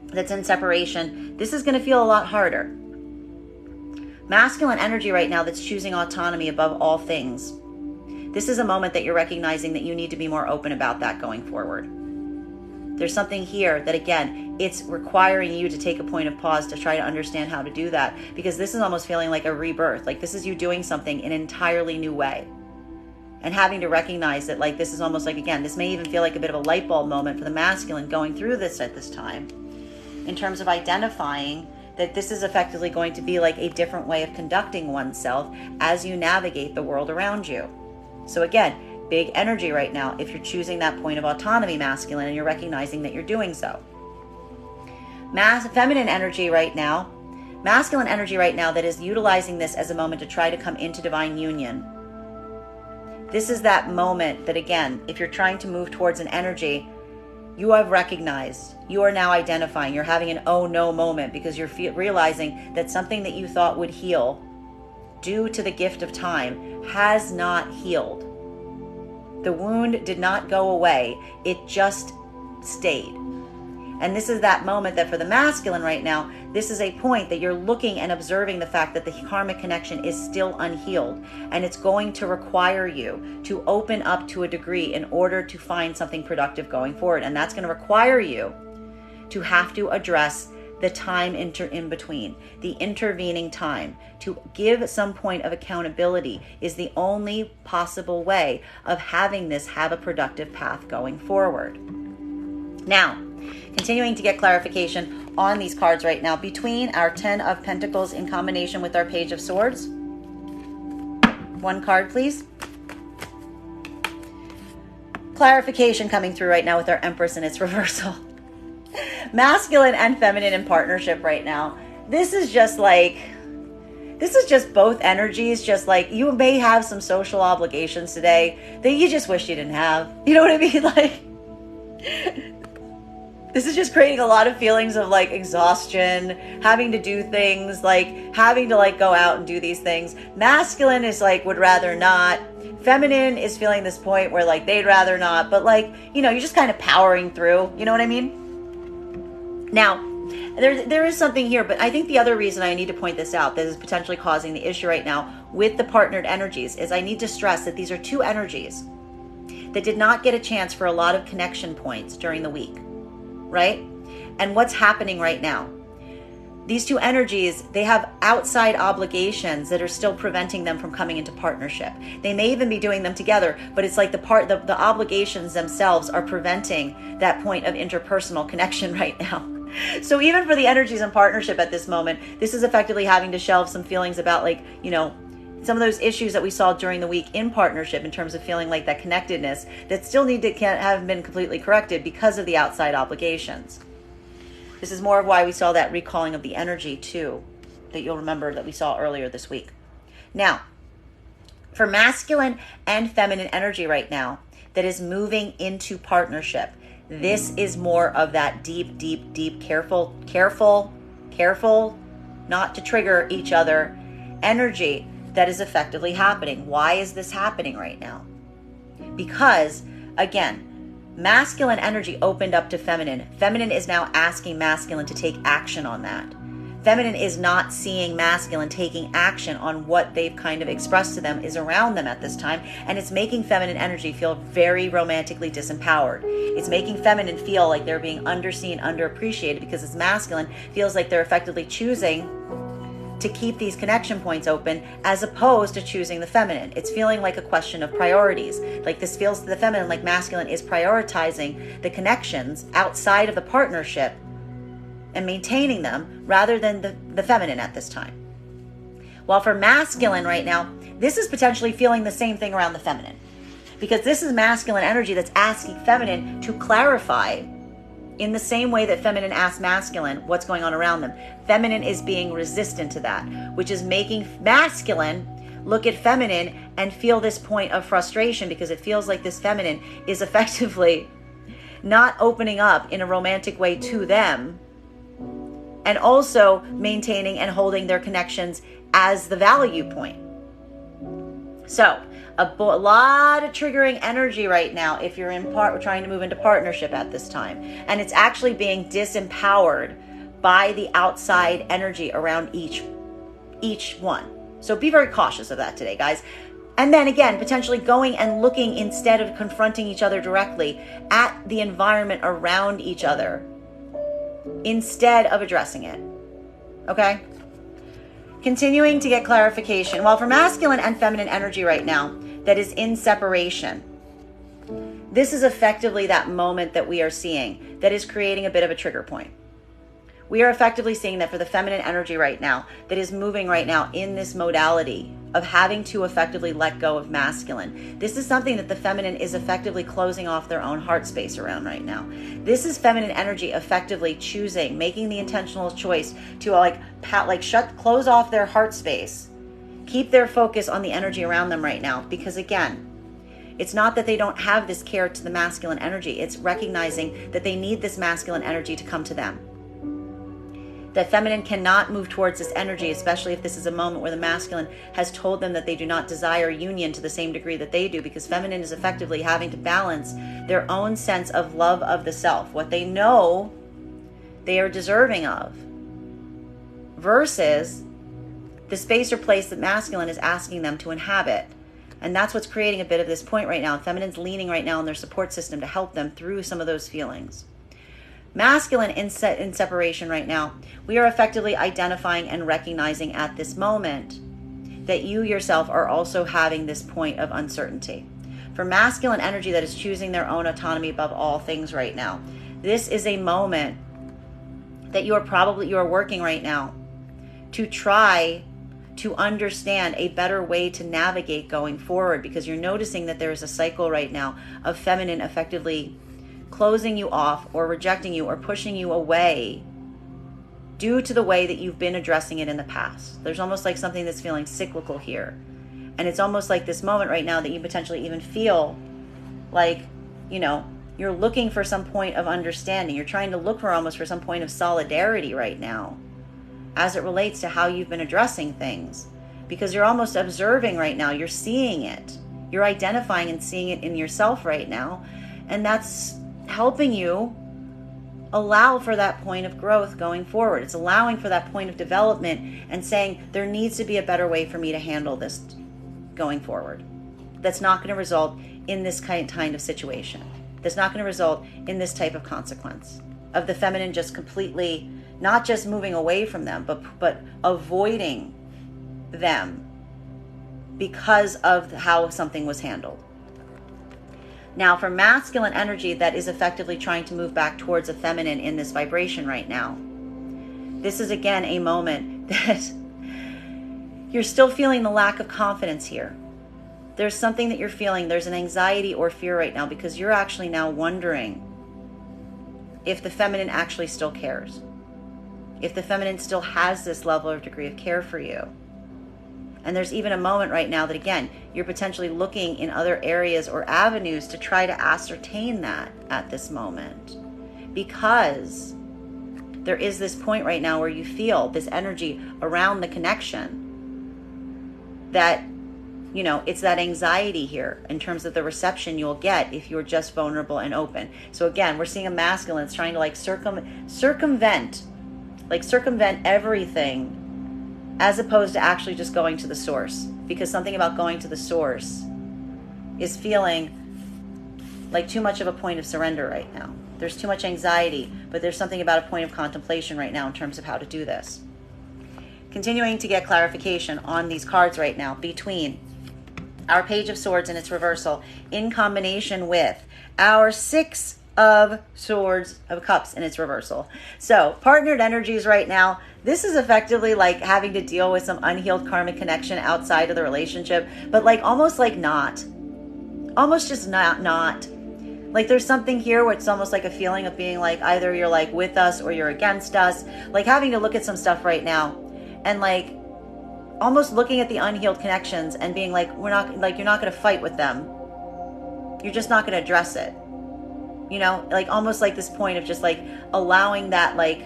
that's in separation, this is going to feel a lot harder. Masculine energy right now that's choosing autonomy above all things. This is a moment that you're recognizing that you need to be more open about that going forward. There's something here that, again, it's requiring you to take a point of pause to try to understand how to do that, because this is almost feeling like a rebirth. Like this is you doing something in an entirely new way and having to recognize that, like, this is almost like, again, this may even feel like a bit of a light bulb moment for the masculine going through this at this time in terms of identifying that this is effectively going to be like a different way of conducting oneself as you navigate the world around you. So again, big energy right now if you're choosing that point of autonomy, masculine, and you're recognizing that you're doing so. Feminine energy right now, masculine energy right now that is utilizing this as a moment to try to come into divine union. This is that moment that, again, if you're trying to move towards an energy, you have recognized, you are now identifying, you're having an oh no moment because you're realizing that something that you thought would heal due to the gift of time has not healed. The wound did not go away, it just stayed. And this is that moment that for the masculine right now, this is a point that you're looking and observing the fact that the karmic connection is still unhealed. And it's going to require you to open up to a degree in order to find something productive going forward. And that's going to require you to have to address the time in between, the intervening time. To give some point of accountability is the only possible way of having this have a productive path going forward. Now, continuing to get clarification on these cards right now, between our 10 of Pentacles in combination with our Page of Swords. One card, please. Clarification coming through right now with our Empress in its reversal. Masculine and feminine in partnership right now. This is just both energies. Just like you may have some social obligations today that you just wish you didn't have. You know what I mean? Like, this is just creating a lot of feelings of like exhaustion, having to do things, like having to like go out and do these things. Masculine is like would rather not. Feminine is feeling this point where like they'd rather not, but like, you know, you're just kind of powering through. You know what I mean? Now, there is something here, but I think the other reason I need to point this out that is potentially causing the issue right now with the partnered energies is I need to stress that these are two energies that did not get a chance for a lot of connection points during the week, right? And what's happening right now? These two energies, they have outside obligations that are still preventing them from coming into partnership. They may even be doing them together, but it's like the obligations themselves are preventing that point of interpersonal connection right now. So even for the energies in partnership at this moment, this is effectively having to shelve some feelings about like, you know, some of those issues that we saw during the week in partnership in terms of feeling like that connectedness that still need to have been completely corrected because of the outside obligations. This is more of why we saw that recalling of the energy too, that you'll remember that we saw earlier this week. Now, for masculine and feminine energy right now that is moving into partnership, this is more of that deep, deep, deep, careful not to trigger each other energy that is effectively happening. Why is this happening right now? Because, again, masculine energy opened up to feminine. Feminine is now asking masculine to take action on that. Feminine is not seeing masculine taking action on what they've kind of expressed to them is around them at this time. And it's making feminine energy feel very romantically disempowered. It's making feminine feel like they're being underseen, underappreciated, because it's masculine feels like they're effectively choosing to keep these connection points open as opposed to choosing the feminine. It's feeling like a question of priorities. Like this feels to the feminine like masculine is prioritizing the connections outside of the partnership and maintaining them rather than the feminine at this time. While for masculine right now, this is potentially feeling the same thing around the feminine, because this is masculine energy that's asking feminine to clarify in the same way that feminine asks masculine what's going on around them. Feminine is being resistant to that, which is making masculine look at feminine and feel this point of frustration, because it feels like this feminine is effectively not opening up in a romantic way to them, and also maintaining and holding their connections as the value point. So a lot of triggering energy right now if you're trying to move into partnership at this time. And it's actually being disempowered by the outside energy around each one. So be very cautious of that today, guys. And then again, potentially going and looking, instead of confronting each other directly, at the environment around each other instead of addressing it. Okay? Continuing to get clarification. Well, for masculine and feminine energy right now that is in separation, this is effectively that moment that we are seeing that is creating a bit of a trigger point. We are effectively seeing that for the feminine energy right now that is moving right now in this modality of having to effectively let go of masculine. This is something that the feminine is effectively closing off their own heart space around right now. This is feminine energy effectively choosing, making the intentional choice to close off their heart space, keep their focus on the energy around them right now. Because again, it's not that they don't have this care to the masculine energy. It's recognizing that they need this masculine energy to come to them. That feminine cannot move towards this energy, especially if this is a moment where the masculine has told them that they do not desire union to the same degree that they do, because feminine is effectively having to balance their own sense of love of the self, what they know they are deserving of, versus the space or place that masculine is asking them to inhabit. And that's what's creating a bit of this point right now. Feminine's leaning right now on their support system to help them through some of those feelings. Masculine in separation right now, we are effectively identifying and recognizing at this moment that you yourself are also having this point of uncertainty. For masculine energy that is choosing their own autonomy above all things right now, this is a moment that you are working right now to try to understand a better way to navigate going forward, because you're noticing that there is a cycle right now of feminine effectively closing you off or rejecting you or pushing you away due to the way that you've been addressing it in the past. There's almost like something that's feeling cyclical here. And it's almost like this moment right now that you potentially even feel like, you're looking for some point of understanding. You're trying to look for some point of solidarity right now as it relates to how you've been addressing things. Because you're almost observing right now. You're seeing it. You're identifying and seeing it in yourself right now. And that's helping you allow for that point of growth going forward. It's allowing for that point of development and saying there needs to be a better way for me to handle this going forward. That's not going to result in this kind of situation. That's not going to result in this type of consequence of the feminine just completely not just moving away from them, but avoiding them because of how something was handled. Now, for masculine energy that is effectively trying to move back towards a feminine in this vibration right now, this is again a moment that you're still feeling the lack of confidence here. There's something that you're feeling. There's an anxiety or fear right now because you're actually now wondering if the feminine actually still cares. if the feminine still has this level or degree of care for you. And there's even a moment right now that, again, you're potentially looking in other areas or avenues to try to ascertain that at this moment. Because there is this point right now where you feel this energy around the connection that, you know, it's that anxiety here in terms of the reception you'll get if you're just vulnerable and open. So again, we're seeing a masculine that's trying to like circumvent everything, as opposed to actually just going to the source. Because something about going to the source is feeling like too much of a point of surrender right now. There's too much anxiety, but there's something about a point of contemplation right now in terms of how to do this. Continuing to get clarification on these cards right now between our Page of Swords in its reversal in combination with our Six of Swords of Cups in its reversal. So partnered energies right now, this is effectively like having to deal with some unhealed karmic connection outside of the relationship, but like almost like not. Almost just not. Like there's something here where it's almost like a feeling of being like either you're like with us or you're against us. Like having to look at some stuff right now and like almost looking at the unhealed connections and being like, we're not, like, you're not going to fight with them. You're just not going to address it. You know, like almost like this point of just like allowing that, like,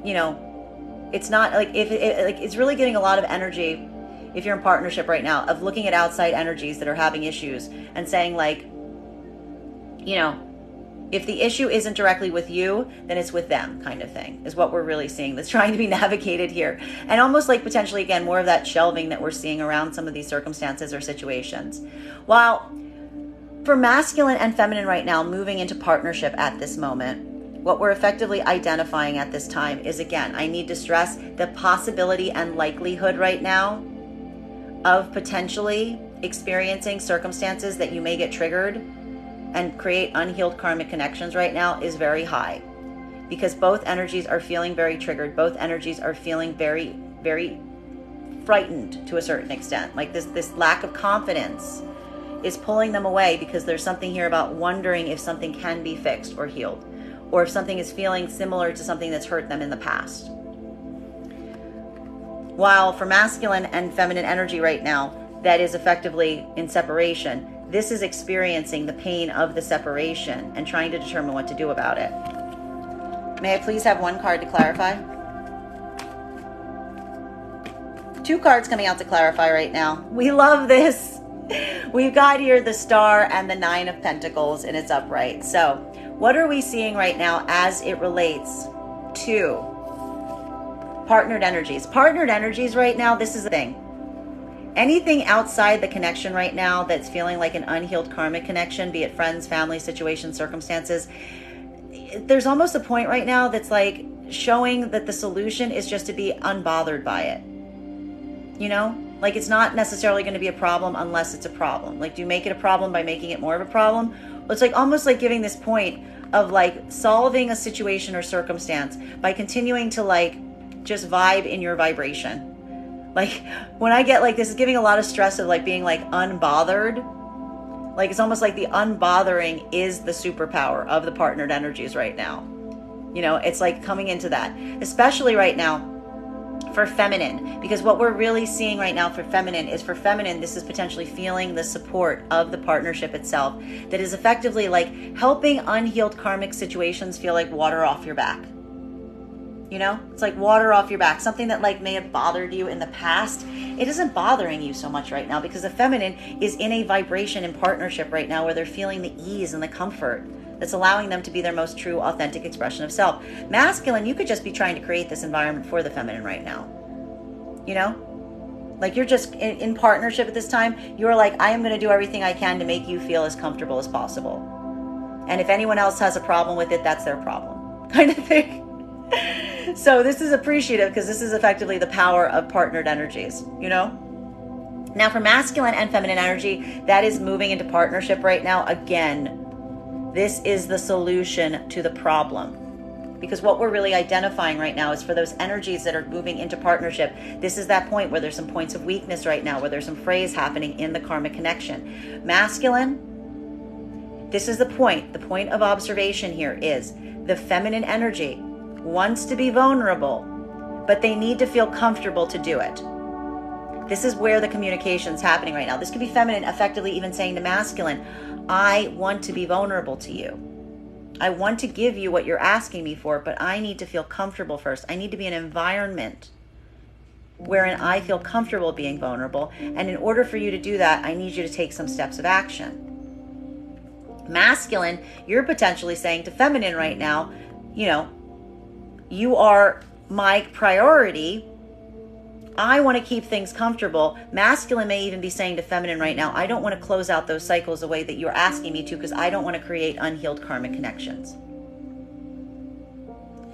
you know, it's not like if it, like it's really getting a lot of energy if you're in partnership right now of looking at outside energies that are having issues and saying like, you know, if the issue isn't directly with you, then it's with them, kind of thing, is what we're really seeing that's trying to be navigated here. And almost like potentially, again, more of that shelving that we're seeing around some of these circumstances or situations. While for masculine and feminine right now, moving into partnership at this moment, what we're effectively identifying at this time is, again, I need to stress the possibility and likelihood right now of potentially experiencing circumstances that you may get triggered and create unhealed karmic connections right now is very high, because both energies are feeling very triggered. Both energies are feeling very, very frightened to a certain extent. Like this lack of confidence is pulling them away, because there's something here about wondering if something can be fixed or healed, or if something is feeling similar to something that's hurt them in the past. While for masculine and feminine energy right now, that is effectively in separation, this is experiencing the pain of the separation and trying to determine what to do about it. May I please have one card to clarify? Two cards coming out to clarify right now. We love this. We've got here the Star and the Nine of Pentacles in its upright. So what are we seeing right now as it relates to partnered energies? Partnered energies right now, this is the thing. Anything outside the connection right now that's feeling like an unhealed karmic connection, be it friends, family, situations, circumstances, there's almost a point right now that's like showing that the solution is just to be unbothered by it. You know, like it's not necessarily going to be a problem unless it's a problem. Like, do you make it a problem by making it more of a problem? Well, it's like almost like giving this point of like solving a situation or circumstance by continuing to like just vibe in your vibration. Like when I get like this is giving a lot of stress of like being like unbothered. Like it's almost like the unbothering is the superpower of the partnered energies right now. You know, it's like coming into that, especially right now for feminine, because what we're really seeing right now for feminine is, for feminine, this is potentially feeling the support of the partnership itself that is effectively like helping unhealed karmic situations feel like water off your back. You know, it's like water off your back. Something that like may have bothered you in the past, it isn't bothering you so much right now, because the feminine is in a vibration in partnership right now where they're feeling the ease and the comfort that's allowing them to be their most true, authentic expression of self. Masculine, you could just be trying to create this environment for the feminine right now. You know, like you're just in partnership at this time. You're like, I am going to do everything I can to make you feel as comfortable as possible. And if anyone else has a problem with it, that's their problem, kind of thing. So this is appreciative, because this is effectively the power of partnered energies, you know? Now for masculine and feminine energy, that is moving into partnership right now. Again, this is the solution to the problem. Because what we're really identifying right now is for those energies that are moving into partnership, this is that point where there's some points of weakness right now, where there's some frays happening in the karmic connection. Masculine, this is the point. The point of observation here is the feminine energy wants to be vulnerable, but they need to feel comfortable to do it. This is where the communication's happening right now. This could be feminine effectively even saying to masculine, I want to be vulnerable to you. I want to give you what you're asking me for, but I need to feel comfortable first. I need to be in an environment wherein I feel comfortable being vulnerable. And in order for you to do that, I need you to take some steps of action. Masculine, you're potentially saying to feminine right now, you are my priority. I want to keep things comfortable. Masculine may even be saying to feminine right now, I don't want to close out those cycles the way that you're asking me to, because I don't want to create unhealed karmic connections.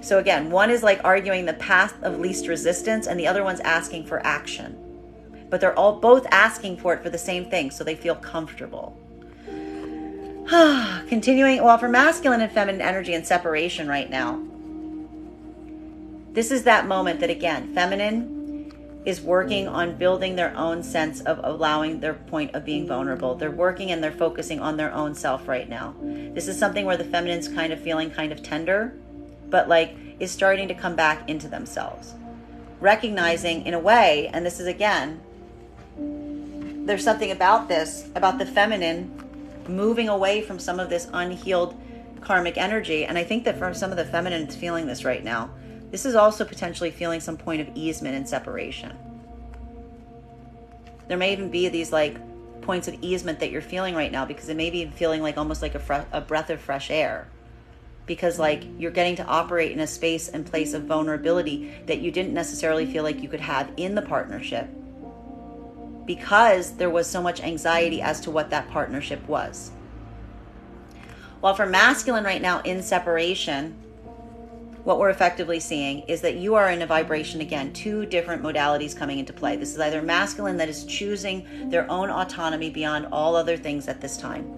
So again, one is like arguing the path of least resistance, and the other one's asking for action. But they're both asking for it for the same thing, so they feel comfortable. Continuing, well, for masculine and feminine energy and separation right now, this is that moment that, again, feminine is working on building their own sense of allowing their point of being vulnerable. They're working and they're focusing on their own self right now. This is something where the feminine's kind of feeling kind of tender, but is starting to come back into themselves. Recognizing in a way, and this is again, there's something about this, about the feminine moving away from some of this unhealed karmic energy. And I think that for some of the feminine, it's feeling this right now. This is also potentially feeling some point of easement and separation. There may even be these points of easement that you're feeling right now, because it may be feeling almost like a breath of fresh air, because you're getting to operate in a space and place of vulnerability that you didn't necessarily feel like you could have in the partnership, because there was so much anxiety as to what that partnership was. While for masculine right now in separation, what we're effectively seeing is that you are in a vibration, again, two different modalities coming into play. This is either masculine that is choosing their own autonomy beyond all other things at this time.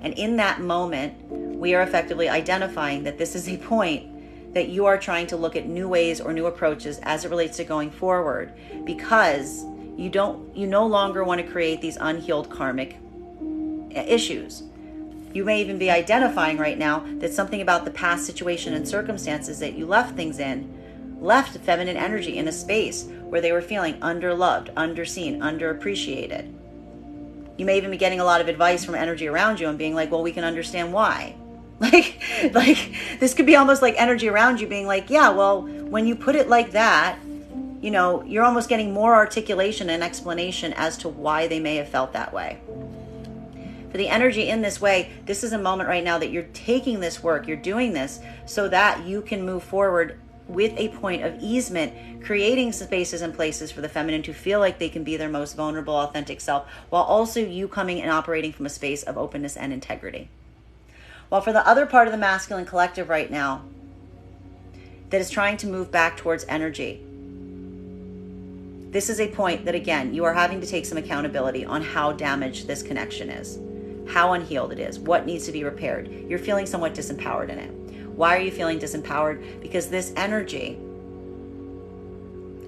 And in that moment, we are effectively identifying that this is a point that you are trying to look at new ways or new approaches as it relates to going forward, because you no longer want to create these unhealed karmic issues. You may even be identifying right now that something about the past situation and circumstances that you left things in left feminine energy in a space where they were feeling underloved, underseen, underappreciated. You may even be getting a lot of advice from energy around you and being like, well, we can understand why. This could be almost like energy around you being like, yeah, well, when you put it like that, you're almost getting more articulation and explanation as to why they may have felt that way. For the energy in this way, this is a moment right now that you're taking this work, you're doing this so that you can move forward with a point of easement, creating spaces and places for the feminine to feel like they can be their most vulnerable, authentic self, while also you coming and operating from a space of openness and integrity. While for the other part of the masculine collective right now that is trying to move back towards energy, this is a point that, again, you are having to take some accountability on how damaged this connection is, how unhealed it is, what needs to be repaired. You're feeling somewhat disempowered in it. Why are you feeling disempowered? Because this energy,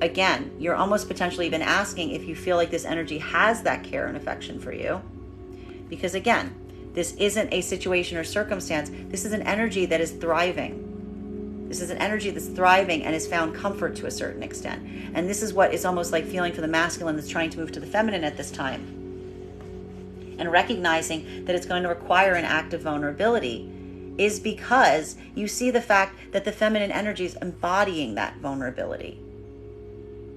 again, you're almost potentially even asking if you feel like this energy has that care and affection for you. Because again, this isn't a situation or circumstance. This is an energy that is thriving. This is an energy that's thriving and has found comfort to a certain extent. And this is what is almost like feeling for the masculine that's trying to move to the feminine at this time. And recognizing that it's going to require an act of vulnerability is because you see the fact that the feminine energy is embodying that vulnerability.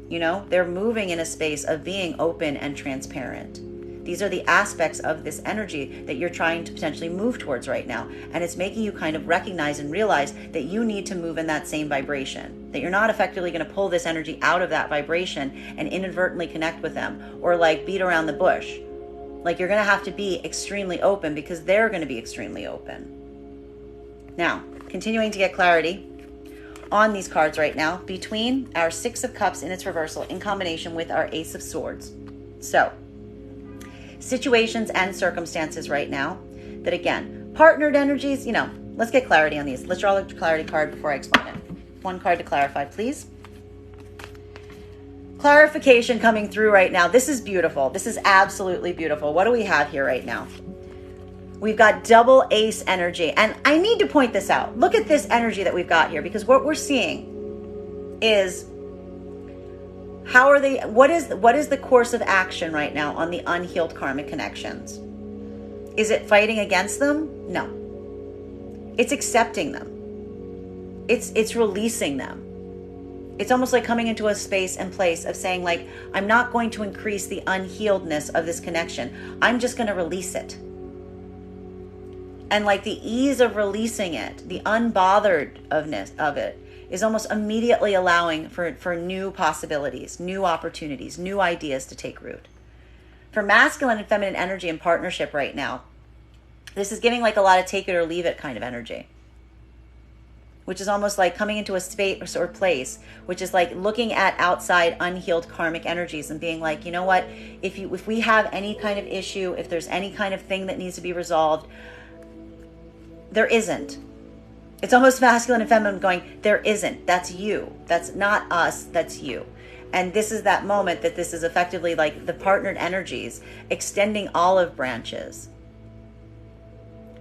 They're moving in a space of being open and transparent. These are the aspects of this energy that you're trying to potentially move towards right now. And it's making you kind of recognize and realize that you need to move in that same vibration, that you're not effectively going to pull this energy out of that vibration and inadvertently connect with them or beat around the bush. You're going to have to be extremely open because they're going to be extremely open. Now, continuing to get clarity on these cards right now between our Six of Cups in its reversal in combination with our Ace of Swords. So, situations and circumstances right now that, again, partnered energies, let's get clarity on these. Let's draw the clarity card before I explain it. One card to clarify, please. Clarification coming through right now. This is beautiful. This is absolutely beautiful. What do we have here right now? We've got double ace energy. And I need to point this out. Look at this energy that we've got here, because what we're seeing is what is the course of action right now on the unhealed karmic connections? Is it fighting against them? No. It's accepting them. It's releasing them. It's almost like coming into a space and place of saying, like, I'm not going to increase the unhealedness of this connection. I'm just going to release it. And like the ease of releasing it, the unbotheredness of it, is almost immediately allowing for new possibilities, new opportunities, new ideas to take root. For masculine and feminine energy in partnership right now, this is giving like a lot of take it or leave it kind of energy, which is almost like coming into a space or place, which is like looking at outside unhealed karmic energies and being like, you know what, if we have any kind of issue, if there's any kind of thing that needs to be resolved, there isn't. It's almost masculine and feminine going, there isn't. That's you. That's not us. That's you. And this is that moment that this is effectively like the partnered energies extending olive branches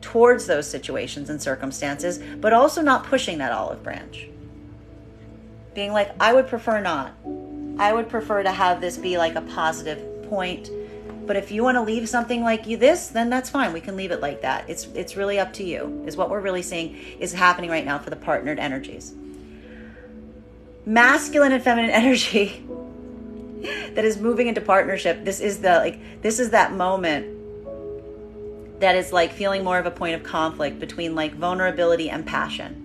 towards those situations and circumstances, but also not pushing that olive branch. Being like, I would prefer not. I would prefer to have this be like a positive point. But if you want to leave something like this, then that's fine. We can leave it like that. It's really up to you, is what we're really seeing is happening right now for the partnered energies. Masculine and feminine energy that is moving into partnership. This is that moment that is like feeling more of a point of conflict between like vulnerability and passion.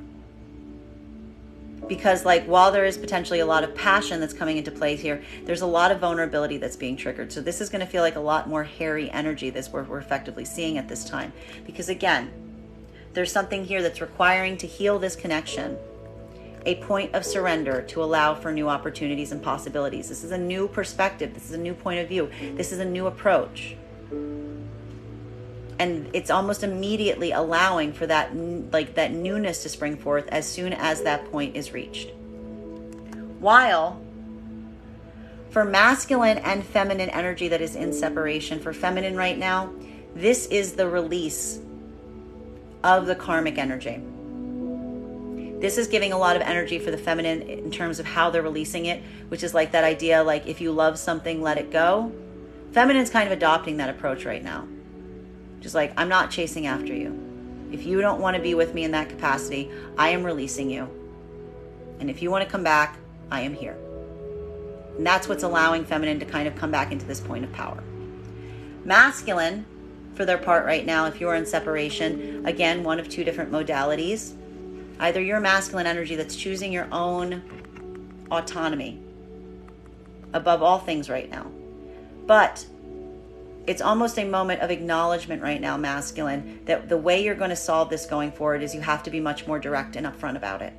Because like while there is potentially a lot of passion that's coming into play here, there's a lot of vulnerability that's being triggered. So this is going to feel like a lot more hairy energy that we're effectively seeing at this time. Because again, there's something here that's requiring to heal this connection, a point of surrender to allow for new opportunities and possibilities. This is a new perspective. This is a new point of view. This is a new approach. And it's almost immediately allowing for that newness to spring forth as soon as that point is reached. While for masculine and feminine energy that is in separation, for feminine right now, this is the release of the karmic energy. This is giving a lot of energy for the feminine in terms of how they're releasing it, which is like that idea, like if you love something, let it go. Feminine's kind of adopting that approach right now. Just like, I'm not chasing after you. If you don't want to be with me in that capacity, I am releasing you. And if you want to come back, I am here. And that's what's allowing feminine to kind of come back into this point of power. Masculine, for their part right now, if you are in separation, again, one of two different modalities. Either your masculine energy that's choosing your own autonomy above all things right now. But it's almost a moment of acknowledgement right now, masculine, that the way you're going to solve this going forward is you have to be much more direct and upfront about it.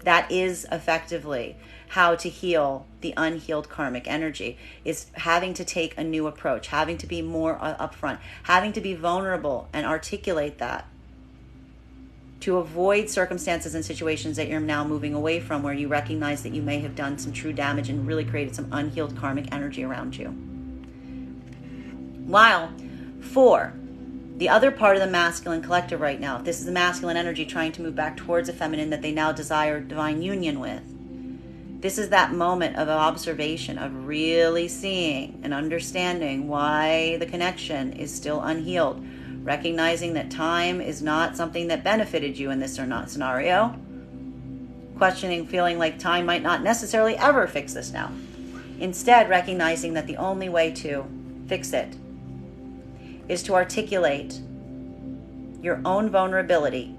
That is effectively how to heal the unhealed karmic energy, is having to take a new approach, having to be more upfront, having to be vulnerable and articulate that to avoid circumstances and situations that you're now moving away from, where you recognize that you may have done some true damage and really created some unhealed karmic energy around you. While for the other part of the masculine collective right now, if this is the masculine energy trying to move back towards a feminine that they now desire divine union with, this is that moment of observation, of really seeing and understanding why the connection is still unhealed, recognizing that time is not something that benefited you in this or not scenario, questioning, feeling like time might not necessarily ever fix this now. Instead, recognizing that the only way to fix it is to articulate your own vulnerability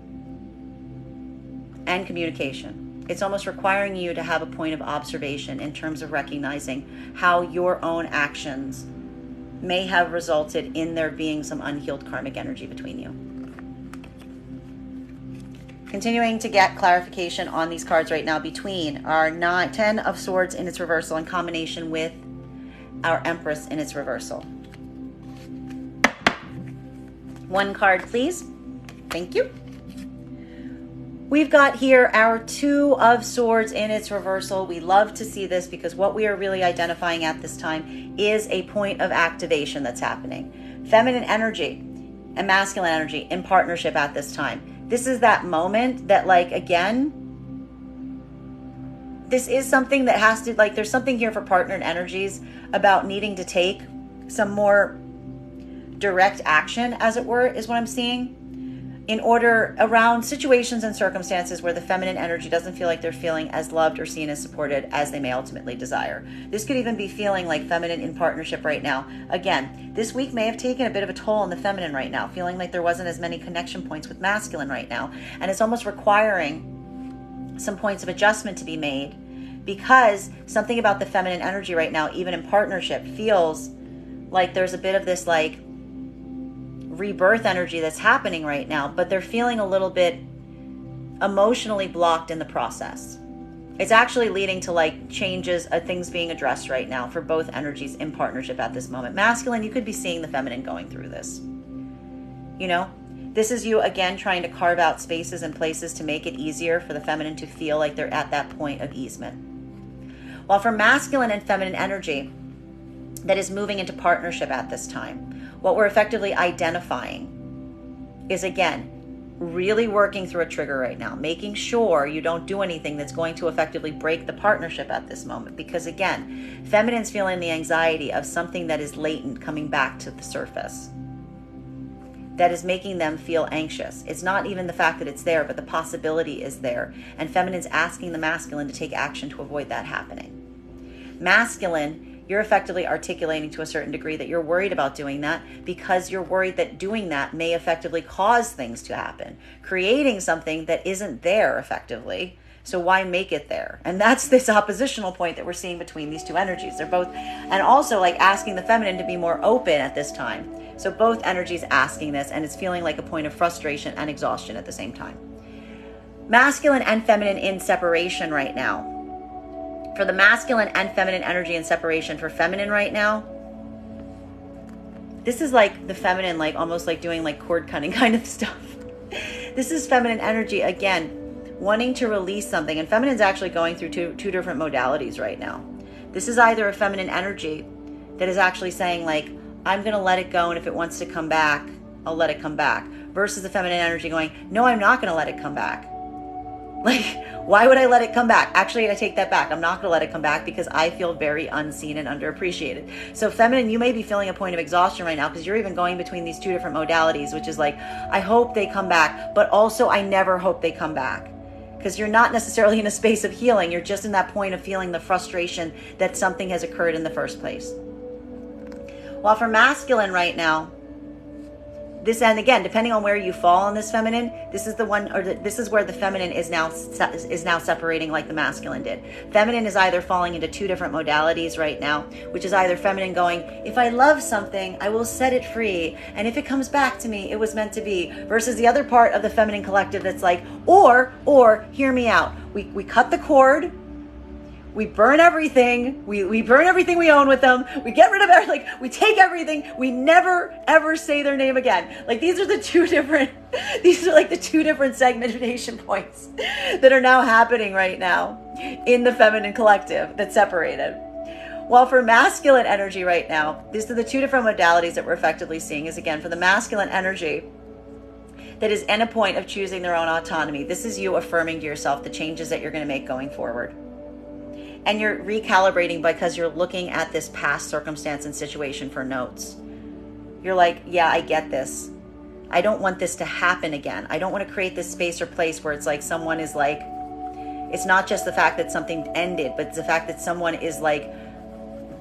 and communication. It's almost requiring you to have a point of observation in terms of recognizing how your own actions may have resulted in there being some unhealed karmic energy between you. Continuing to get clarification on these cards right now between our 10 of Swords in its reversal in combination with our Empress in its reversal. One card, please. Thank you. We've got here our 2 of Swords in its reversal. We love to see this because what we are really identifying at this time is a point of activation that's happening. Feminine energy and masculine energy in partnership at this time. This is that moment that, like, again, this is something that has to, like, there's something here for partnered energies about needing to take some more direct action, as it were, is what I'm seeing, in order around situations and circumstances where the feminine energy doesn't feel like they're feeling as loved or seen as supported as they may ultimately desire. This could even be feeling like feminine in partnership right now. Again, this week may have taken a bit of a toll on the feminine right now, feeling like there wasn't as many connection points with masculine right now. And it's almost requiring some points of adjustment to be made, because something about the feminine energy right now, even in partnership, feels like there's a bit of this, like, rebirth energy that's happening right now, but they're feeling a little bit emotionally blocked in the process. It's actually leading to, like, changes, things being addressed right now for both energies in partnership at this moment. Masculine, you could be seeing the feminine going through this. You know, this is you again trying to carve out spaces and places to make it easier for the feminine to feel like they're at that point of easement. While for masculine and feminine energy that is moving into partnership at this time, what we're effectively identifying is, again, really working through a trigger right now, making sure you don't do anything that's going to effectively break the partnership at this moment. Because, again, feminine's feeling the anxiety of something that is latent coming back to the surface that is making them feel anxious. It's not even the fact that it's there, but the possibility is there. And feminine's asking the masculine to take action to avoid that happening. Masculine, you're effectively articulating to a certain degree that you're worried about doing that because you're worried that doing that may effectively cause things to happen, creating something that isn't there effectively. So why make it there? And that's this oppositional point that we're seeing between these two energies. They're both, and also, like, asking the feminine to be more open at this time. So both energies asking this, and it's feeling like a point of frustration and exhaustion at the same time. Masculine and feminine in separation right now. For the masculine and feminine energy in separation, for feminine right now, this is like the feminine, like almost like doing like cord cutting kind of stuff. This is feminine energy, again, wanting to release something. And feminine's actually going through two different modalities right now. This is either a feminine energy that is actually saying, like, I'm going to let it go, and if it wants to come back, I'll let it come back. Versus the feminine energy going, no, I'm not going to let it come back. Like, why would I let it come back? Actually, I take that back. I'm not going to let it come back because I feel very unseen and underappreciated. So feminine, you may be feeling a point of exhaustion right now because you're even going between these two different modalities, which is like, I hope they come back, but also I never hope they come back. Because you're not necessarily in a space of healing. You're just in that point of feeling the frustration that something has occurred in the first place. While for masculine right now, this, and again, depending on where you fall on this feminine, this is the one, or this is where the feminine is now separating like the masculine did. Feminine is either falling into two different modalities right now, which is either feminine going, if I love something, I will set it free, and if it comes back to me, it was meant to be, versus the other part of the feminine collective that's like, or hear me out. We cut the cord. We burn everything. We burn everything we own with them. We get rid of everything. Like, we take everything. We never ever say their name again. Like, these are the two different segmentation points that are now happening right now in the feminine collective that's separated. While for masculine energy right now, these are the two different modalities that we're effectively seeing. Is, again, for the masculine energy that is in a point of choosing their own autonomy. This is you affirming to yourself the changes that you're going to make going forward. And you're recalibrating because you're looking at this past circumstance and situation for notes. You're like, yeah, I get this. I don't want this to happen again. I don't want to create this space or place where it's like someone is like, it's not just the fact that something ended, but it's the fact that someone is like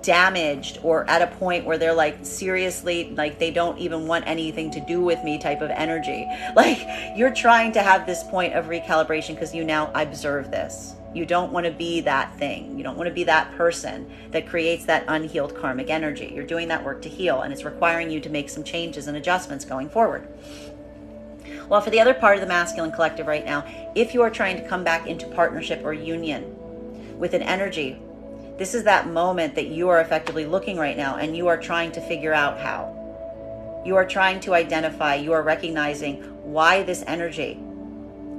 damaged or at a point where they're like seriously, like they don't even want anything to do with me type of energy. Like, you're trying to have this point of recalibration because you now observe this. You don't want to be that thing. You don't want to be that person that creates that unhealed karmic energy. You're doing that work to heal, and it's requiring you to make some changes and adjustments going forward. Well, for the other part of the masculine collective right now, if you are trying to come back into partnership or union with an energy, this is that moment that you are effectively looking right now, and you are trying to figure out how. You are trying to identify, you are recognizing why this energy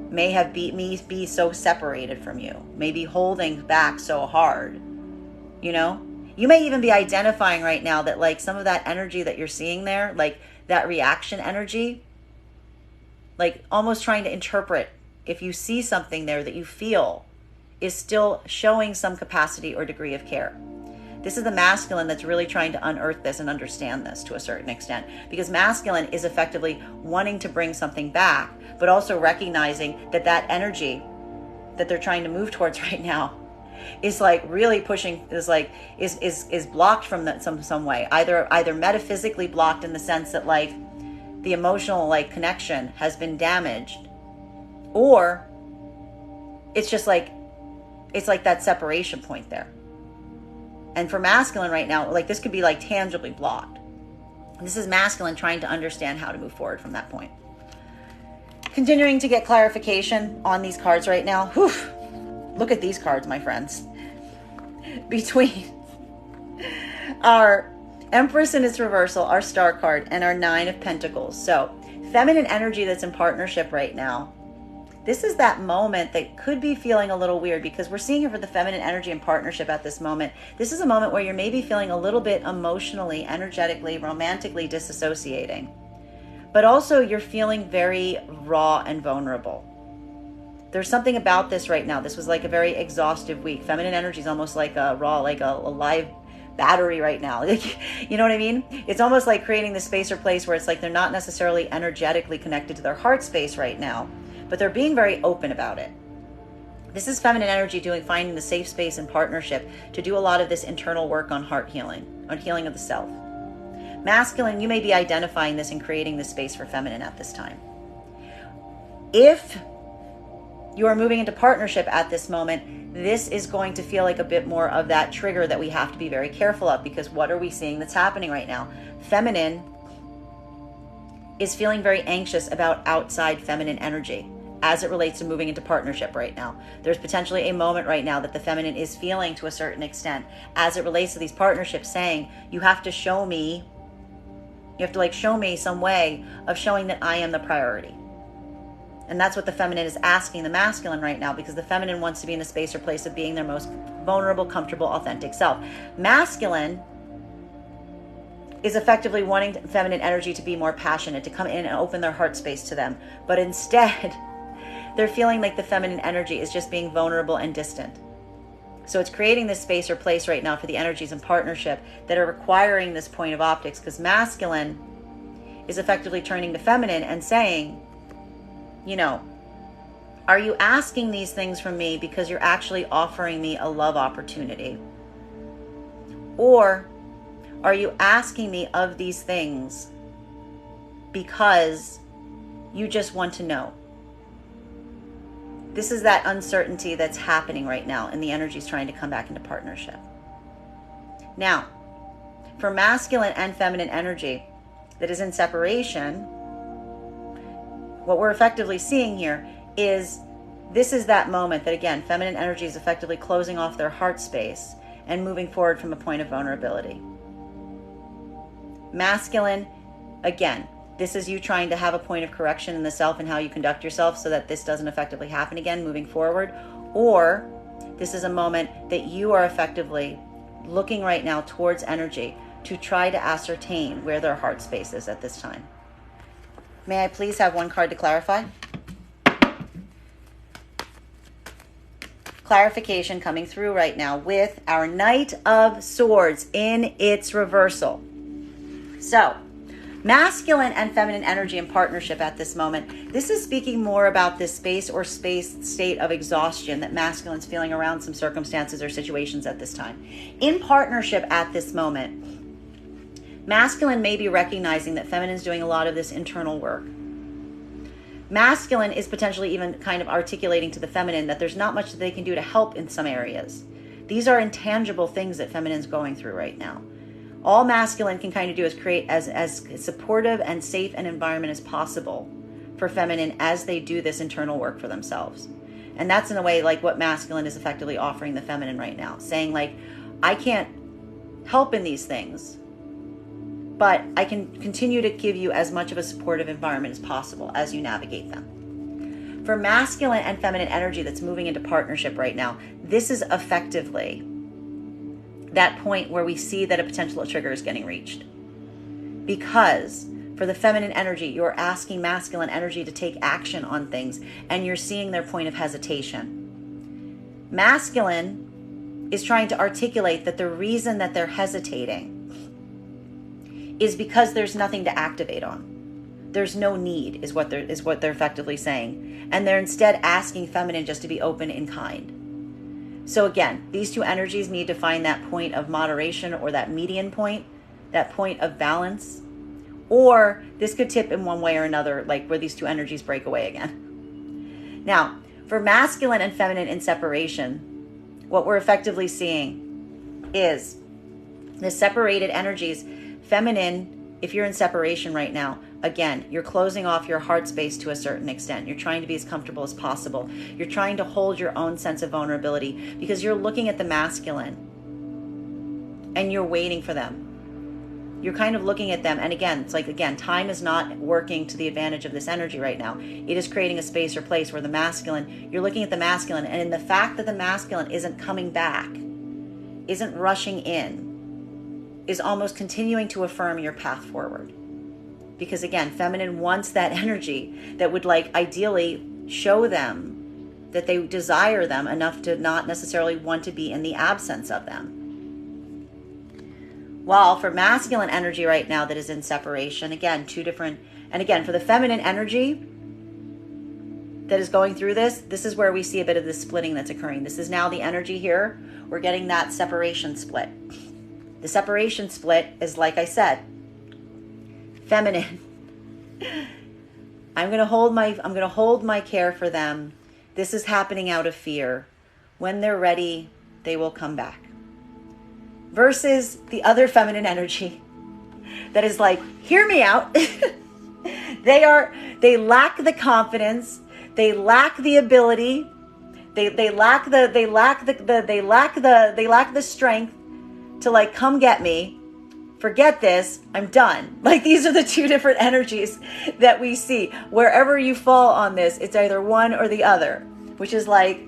may have be so separated from you, may be holding back so hard. You know, you may even be identifying right now that like some of that energy that you're seeing there, like that reaction energy, like almost trying to interpret if you see something there that you feel is still showing some capacity or degree of care. This is the masculine that's really trying to unearth this and understand this to a certain extent, because masculine is effectively wanting to bring something back, but also recognizing that that energy that they're trying to move towards right now is like really pushing, is blocked from that some way, either metaphysically blocked in the sense that like the emotional like connection has been damaged, or it's just like it's like that separation point there. And for masculine right now, like this could be like tangibly blocked. This is masculine trying to understand how to move forward from that point. Continuing to get clarification on these cards right now. Whew. Look at these cards, my friends. Between our Empress in its reversal, our Star card, and our Nine of Pentacles. So feminine energy that's in partnership right now. This is that moment that could be feeling a little weird, because we're seeing it for the feminine energy in partnership at this moment. This is a moment where you're maybe feeling a little bit emotionally, energetically, romantically disassociating. But also you're feeling very raw and vulnerable. There's something about this right now. This was like a very exhaustive week. Feminine energy is almost like a raw, like a live battery right now. You know what I mean? It's almost like creating this space or place where it's like they're not necessarily energetically connected to their heart space right now, but they're being very open about it. This is feminine energy finding the safe space and partnership to do a lot of this internal work on heart healing, on healing of the self. Masculine, you may be identifying this and creating this space for feminine at this time. If you are moving into partnership at this moment, this is going to feel like a bit more of that trigger that we have to be very careful of, because what are we seeing that's happening right now? Feminine is feeling very anxious about outside feminine energy as it relates to moving into partnership right now. There's potentially a moment right now that the feminine is feeling to a certain extent as it relates to these partnerships, saying, you have to show me, you have to like show me some way of showing that I am the priority. And that's what the feminine is asking the masculine right now, because the feminine wants to be in a space or place of being their most vulnerable, comfortable, authentic self. Masculine is effectively wanting feminine energy to be more passionate, to come in and open their heart space to them. But instead, they're feeling like the feminine energy is just being vulnerable and distant. So it's creating this space or place right now for the energies in partnership that are requiring this point of optics, because masculine is effectively turning to feminine and saying, you know, are you asking these things from me because you're actually offering me a love opportunity? Or are you asking me of these things because you just want to know? This is that uncertainty that's happening right now, and the energy is trying to come back into partnership. Now, for masculine and feminine energy that is in separation, what we're effectively seeing here is this is that moment that, again, feminine energy is effectively closing off their heart space and moving forward from a point of vulnerability. Masculine, again, this is you trying to have a point of correction in the self and how you conduct yourself so that this doesn't effectively happen again moving forward. Or this is a moment that you are effectively looking right now towards energy to try to ascertain where their heart space is at this time. May I please have one card to clarify? Clarification coming through right now with our Knight of Swords in its reversal. So, masculine and feminine energy in partnership at this moment. This is speaking more about this space or state of exhaustion that masculine's feeling around some circumstances or situations at this time. In partnership at this moment, masculine may be recognizing that feminine's doing a lot of this internal work. Masculine is potentially even kind of articulating to the feminine that there's not much that they can do to help in some areas. These are intangible things that feminine's going through right now. All masculine can kind of do is create as supportive and safe an environment as possible for feminine as they do this internal work for themselves. And that's in a way like what masculine is effectively offering the feminine right now, saying like, I can't help in these things, but I can continue to give you as much of a supportive environment as possible as you navigate them. For masculine and feminine energy that's moving into partnership right now, this is effectively that point where we see that a potential trigger is getting reached. Because For the feminine energy, you're asking masculine energy to take action on things, and you're seeing their point of hesitation. Masculine is trying to articulate that the reason that they're hesitating is because there's nothing to activate on. There's no need, is what they're effectively saying. And they're instead asking feminine just to be open and kind. So again, these two energies need to find that point of moderation, or that median point, that point of balance. Or this could tip in one way or another, like where these two energies break away again. Now, for masculine and feminine in separation, what we're effectively seeing is the separated energies. Feminine, if you're in separation right now, again, you're closing off your heart space to a certain extent. You're trying to be as comfortable as possible. You're trying to hold your own sense of vulnerability because you're looking at the masculine and you're waiting for them. You're kind of looking at them. And again, it's like, again, time is not working to the advantage of this energy right now. It is creating a space or place where the masculine, you're looking at the masculine, and in the fact that the masculine isn't coming back, isn't rushing in, is almost continuing to affirm your path forward. Because again, feminine wants that energy that would like ideally show them that they desire them enough to not necessarily want to be in the absence of them. While for masculine energy right now that is in separation, again, two different, and again, for the feminine energy that is going through this is where we see a bit of the splitting that's occurring. This is now the energy here. We're getting that separation split. The separation split is, like I said, feminine. I'm going to hold my care for them. This is happening out of fear. When they're ready, they will come back. Versus the other feminine energy that is like, hear me out. They lack the confidence, they lack the ability, they lack the strength to like, come get me. Forget this, I'm done. Like, these are the two different energies that we see. Wherever you fall on this, it's either one or the other, which is like,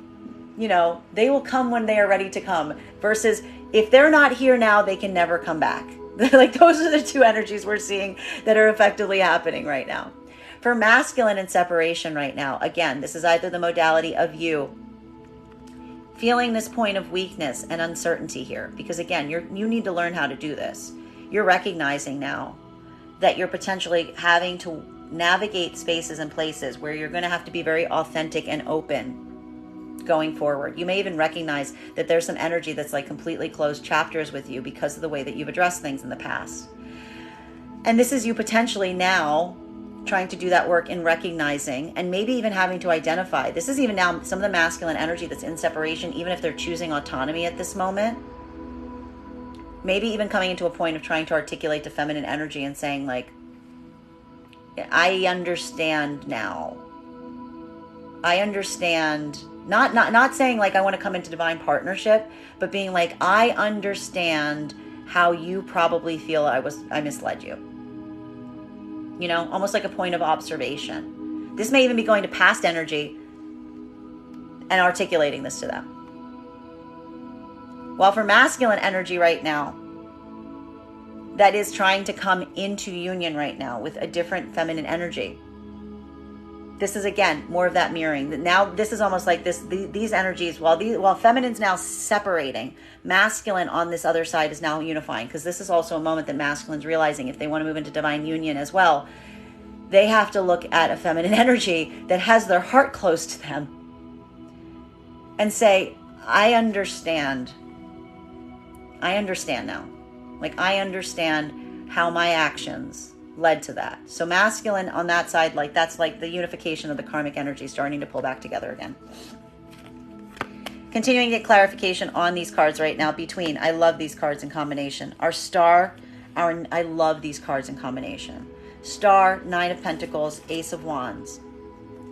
you know, they will come when they are ready to come, versus if they're not here now, they can never come back. Like, those are the two energies we're seeing that are effectively happening right now. For masculine in separation right now, again, this is either the modality of you feeling this point of weakness and uncertainty here, because again, you need to learn how to do this. You're recognizing now that you're potentially having to navigate spaces and places where you're going to have to be very authentic and open going forward. You may even recognize that there's some energy that's like completely closed chapters with you because of the way that you've addressed things in the past. And this is you potentially now trying to do that work in recognizing, and maybe even having to identify. This is even now some of the masculine energy that's in separation, even if they're choosing autonomy at this moment. Maybe even coming into a point of trying to articulate the feminine energy and saying like, I understand now. I understand. Not saying like I want to come into divine partnership, but being like, I understand how you probably feel I misled you. You know, almost like a point of observation. This may even be going to past energy and articulating this to them. While for masculine energy right now, that is trying to come into union right now with a different feminine energy. This is, again, more of that mirroring. Now, this is almost like these energies, while feminine's now separating, masculine on this other side is now unifying, because this is also a moment that masculine's realizing if they want to move into divine union as well, they have to look at a feminine energy that has their heart close to them and say, I understand now. Like, I understand how my actions led to that. So masculine on that side, like that's like the unification of the karmic energy starting to pull back together again. Continuing to get clarification on these cards right now between, I love these cards in combination. Our star, I love these cards in combination. Star, Nine of Pentacles, Ace of Wands.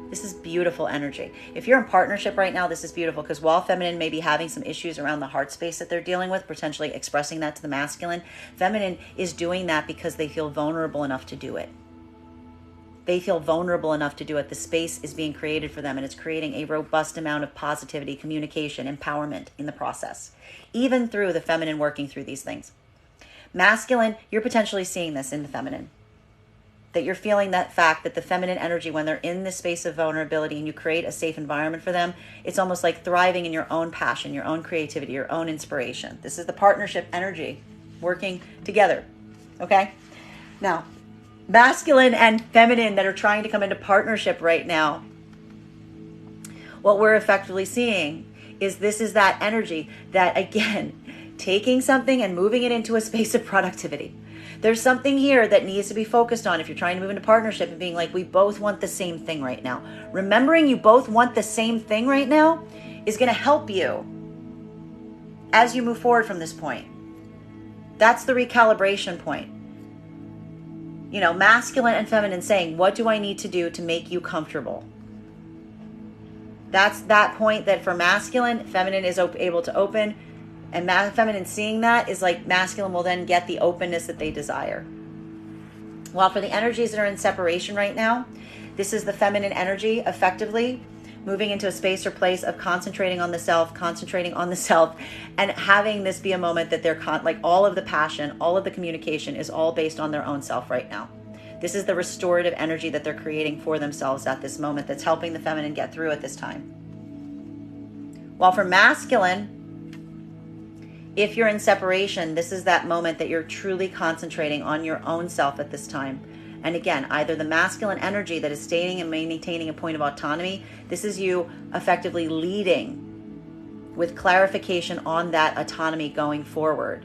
This is beautiful energy. If you're in partnership right now, this is beautiful, because while feminine may be having some issues around the heart space that they're dealing with, potentially expressing that to the masculine, feminine is doing that because they feel vulnerable enough to do it. They feel vulnerable enough to do it. The space is being created for them, and it's creating a robust amount of positivity, communication, empowerment in the process, even through the feminine working through these things. Masculine, you're potentially seeing this in the feminine. that you're feeling that fact that the feminine energy, when they're in this space of vulnerability and you create a safe environment for them, it's almost like thriving in your own passion, your own creativity, your own inspiration. This is the partnership energy working together. Okay? Now, masculine and feminine that are trying to come into partnership right now, what we're effectively seeing is this is that energy that, again, taking something and moving it into a space of productivity. There's something here that needs to be focused on if you're trying to move into partnership and being like, we both want the same thing right now. Remembering you both want the same thing right now is going to help you as you move forward from this point. That's the recalibration point. You know, masculine and feminine saying, what do I need to do to make you comfortable? That's that point that for masculine, feminine is able to open. And feminine seeing that is like masculine will then get the openness that they desire. While for the energies that are in separation right now, this is the feminine energy effectively moving into a space or place of concentrating on the self, and having this be a moment that they're like all of the passion, all of the communication is all based on their own self right now. This is the restorative energy that they're creating for themselves at this moment that's helping the feminine get through at this time. While for masculine, if you're in separation, this is that moment that you're truly concentrating on your own self at this time. And again, either the masculine energy that is staying and maintaining a point of autonomy, this is you effectively leading with clarification on that autonomy going forward,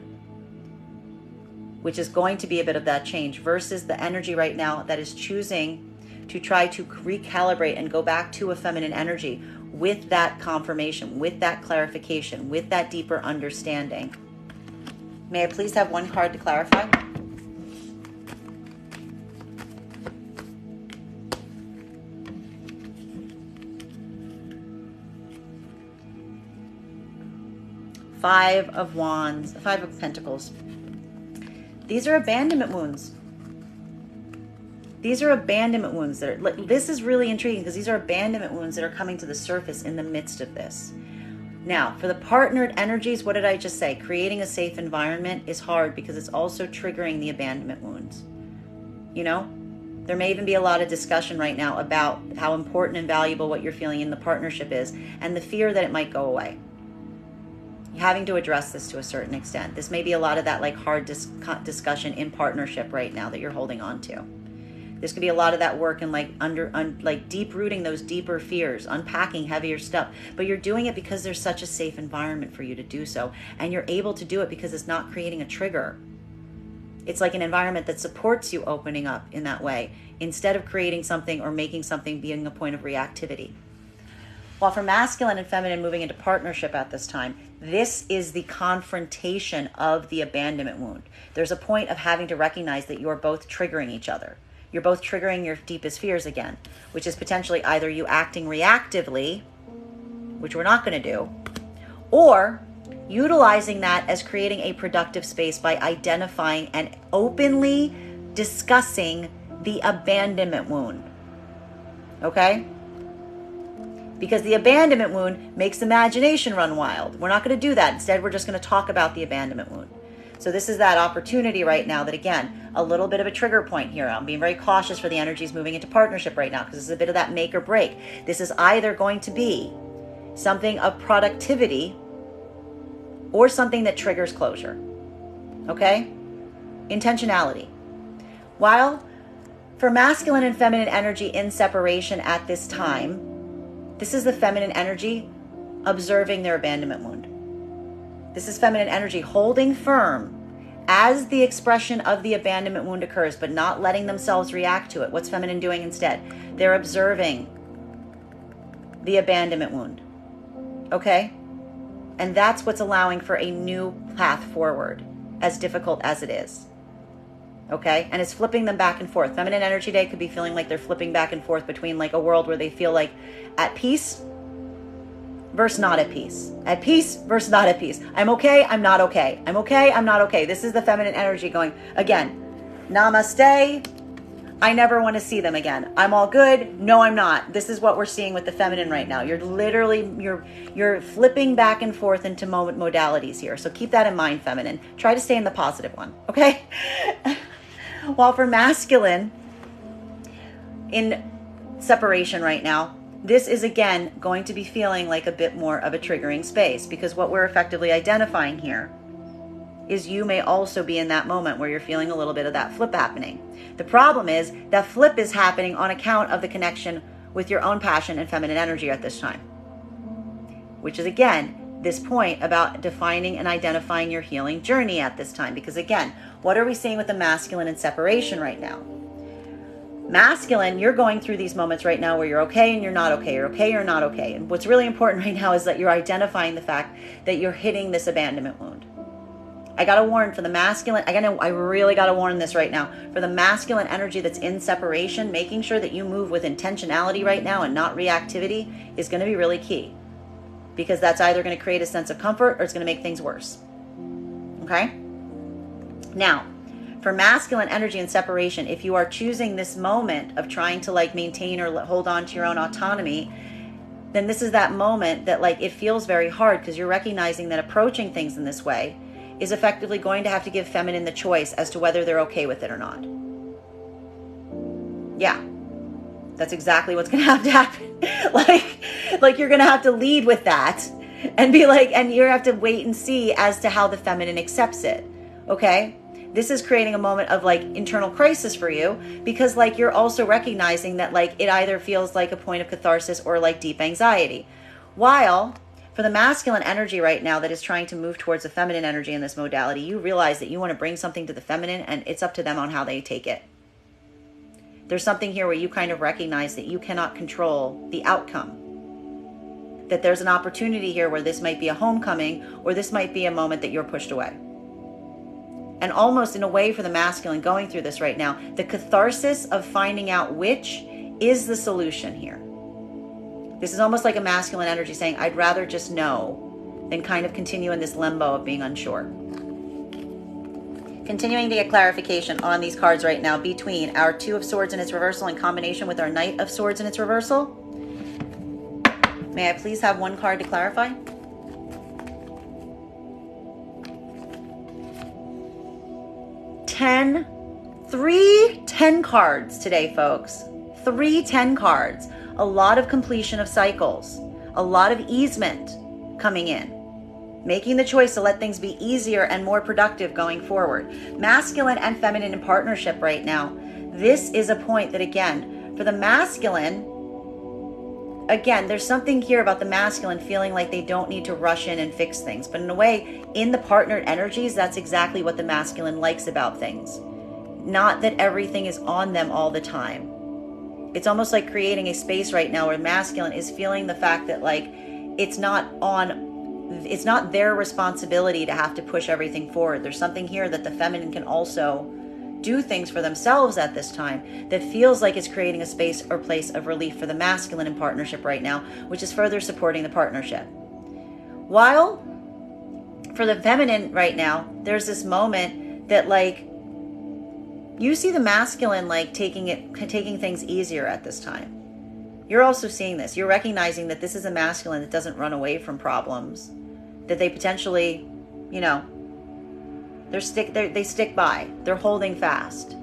which is going to be a bit of that change, versus the energy right now that is choosing to try to recalibrate and go back to a feminine energy with that confirmation, with that clarification, with that deeper understanding. May I please have one card to clarify? Five of Wands, Five of Pentacles. These are abandonment wounds. These are abandonment wounds. This is really intriguing because these are abandonment wounds that are coming to the surface in the midst of this. Now, for the partnered energies, what did I just say? Creating a safe environment is hard because it's also triggering the abandonment wounds. You know, there may even be a lot of discussion right now about how important and valuable what you're feeling in the partnership is and the fear that it might go away. Having to address this to a certain extent. This may be a lot of that like hard discussion in partnership right now that you're holding on to. This could be a lot of that work and like deep rooting those deeper fears, unpacking heavier stuff. But you're doing it because there's such a safe environment for you to do so. And you're able to do it because it's not creating a trigger. It's like an environment that supports you opening up in that way, instead of creating something or making something being a point of reactivity. While for masculine and feminine moving into partnership at this time, this is the confrontation of the abandonment wound. There's a point of having to recognize that you're both triggering each other. You're both triggering your deepest fears again, which is potentially either you acting reactively, which we're not going to do, or utilizing that as creating a productive space by identifying and openly discussing the abandonment wound. Okay? Because the abandonment wound makes imagination run wild. We're not going to do that. Instead, we're just going to talk about the abandonment wound. So this is that opportunity right now that, again, a little bit of a trigger point here. I'm being very cautious for the energies moving into partnership right now because this is a bit of that make or break. This is either going to be something of productivity or something that triggers closure. Okay? Intentionality. While for masculine and feminine energy in separation at this time, this is the feminine energy observing their abandonment wound. This is feminine energy holding firm as the expression of the abandonment wound occurs, but not letting themselves react to it. What's feminine doing instead? They're observing the abandonment wound. Okay? And that's what's allowing for a new path forward, as difficult as it is. Okay? And it's flipping them back and forth. Feminine energy day could be feeling like they're flipping back and forth between like a world where they feel like at peace versus not at peace. At peace versus not at peace. I'm okay, I'm not okay. I'm okay, I'm not okay. This is the feminine energy going, again, namaste. I never want to see them again. I'm all good. No, I'm not. This is what we're seeing with the feminine right now. You're literally, you're flipping back and forth into modalities here. So keep that in mind, feminine. Try to stay in the positive one, okay? While for masculine, in separation right now, this is again going to be feeling like a bit more of a triggering space, because what we're effectively identifying here is you may also be in that moment where you're feeling a little bit of that flip happening. The problem is that flip is happening on account of the connection with your own passion and feminine energy at this time, which is again this point about defining and identifying your healing journey at this time. Because again, what are we seeing with the masculine in separation right now? Masculine, you're going through these moments right now where you're okay and you're not okay, you're okay, you're not okay. And what's really important right now is that you're identifying the fact that you're hitting this abandonment wound. I gotta warn for the masculine, I really gotta warn this right now. For the masculine energy that's in separation, making sure that you move with intentionality right now and not reactivity is gonna be really key. Because that's either gonna create a sense of comfort or it's gonna make things worse. Okay? Now, for masculine energy and separation, if you are choosing this moment of trying to like maintain or hold on to your own autonomy, then this is that moment that like it feels very hard, because you're recognizing that approaching things in this way is effectively going to have to give feminine the choice as to whether they're okay with it or not. Yeah, that's exactly what's going to have to happen. like you're going to have to lead with that and be like, and you have to wait and see as to how the feminine accepts it. Okay? This is creating a moment of like internal crisis for you, because like you're also recognizing that like it either feels like a point of catharsis or like deep anxiety. While for the masculine energy right now that is trying to move towards the feminine energy in this modality, you realize that you want to bring something to the feminine and it's up to them on how they take it. There's something here where you kind of recognize that you cannot control the outcome. That there's an opportunity here where this might be a homecoming, or this might be a moment that you're pushed away. And almost in a way for the masculine going through this right now, the catharsis of finding out which is the solution here. This is almost like a masculine energy saying, I'd rather just know than kind of continue in this limbo of being unsure. Continuing to get clarification on these cards right now between our Two of Swords in its reversal in combination with our Knight of Swords in its reversal. May I please have one card to clarify? Three 10 cards today, folks. 3 10 cards. A lot of completion of cycles. A lot of easement coming in. Making the choice to let things be easier and more productive going forward. Masculine and feminine in partnership right now. This is a point that, again, for the masculine, again, there's something here about the masculine feeling like they don't need to rush in and fix things. But in a way, in the partnered energies, that's exactly what the masculine likes about things. Not that everything is on them all the time. It's almost like creating a space right now where masculine is feeling the fact that like it's not their responsibility to have to push everything forward. There's something here that the feminine can also do things for themselves at this time that feels like it's creating a space or place of relief for the masculine in partnership right now, which is further supporting the partnership. While for the feminine right now, there's this moment that like you see the masculine like taking things easier at this time. You're also seeing this. You're recognizing that this is a masculine that doesn't run away from problems, that they potentially, they stick by. They're holding fast.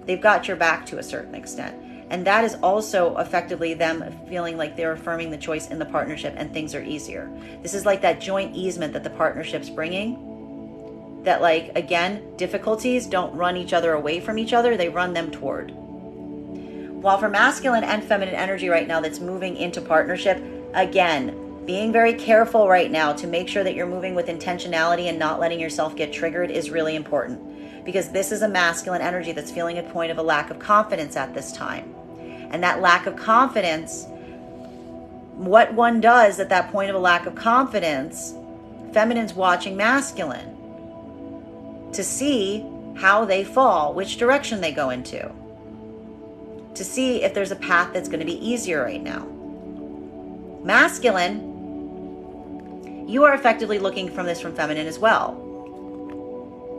They've got your back to a certain extent. And that is also effectively them feeling like they're affirming the choice in the partnership and things are easier. This is like that joint easement that the partnership's bringing. That like, again, difficulties don't run each other away from each other. They run them toward. While for masculine and feminine energy right now that's moving into partnership, again, being very careful right now to make sure that you're moving with intentionality and not letting yourself get triggered is really important. Because this is a masculine energy that's feeling a point of a lack of confidence at this time. And that lack of confidence, what one does at that point of a lack of confidence, feminine's watching masculine to see how they fall, which direction they go into, to see if there's a path that's going to be easier right now. Masculine, you are effectively looking from feminine as well.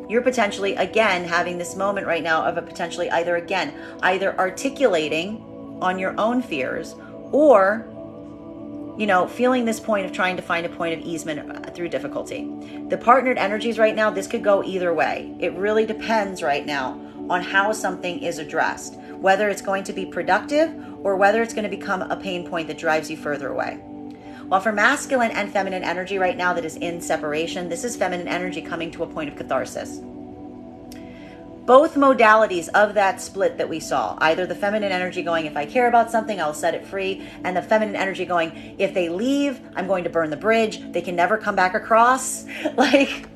You're potentially, again, having this moment right now of a potentially either articulating on your own fears or, feeling this point of trying to find a point of easement through difficulty. The partnered energies right now, this could go either way. It really depends right now on how something is addressed. whether it's going to be productive or whether it's going to become a pain point that drives you further away. While for masculine and feminine energy right now that is in separation, this is feminine energy coming to a point of catharsis. Both modalities of that split that we saw, either the feminine energy going, if I care about something, I'll set it free, and the feminine energy going, if they leave, I'm going to burn the bridge, they can never come back across. Like,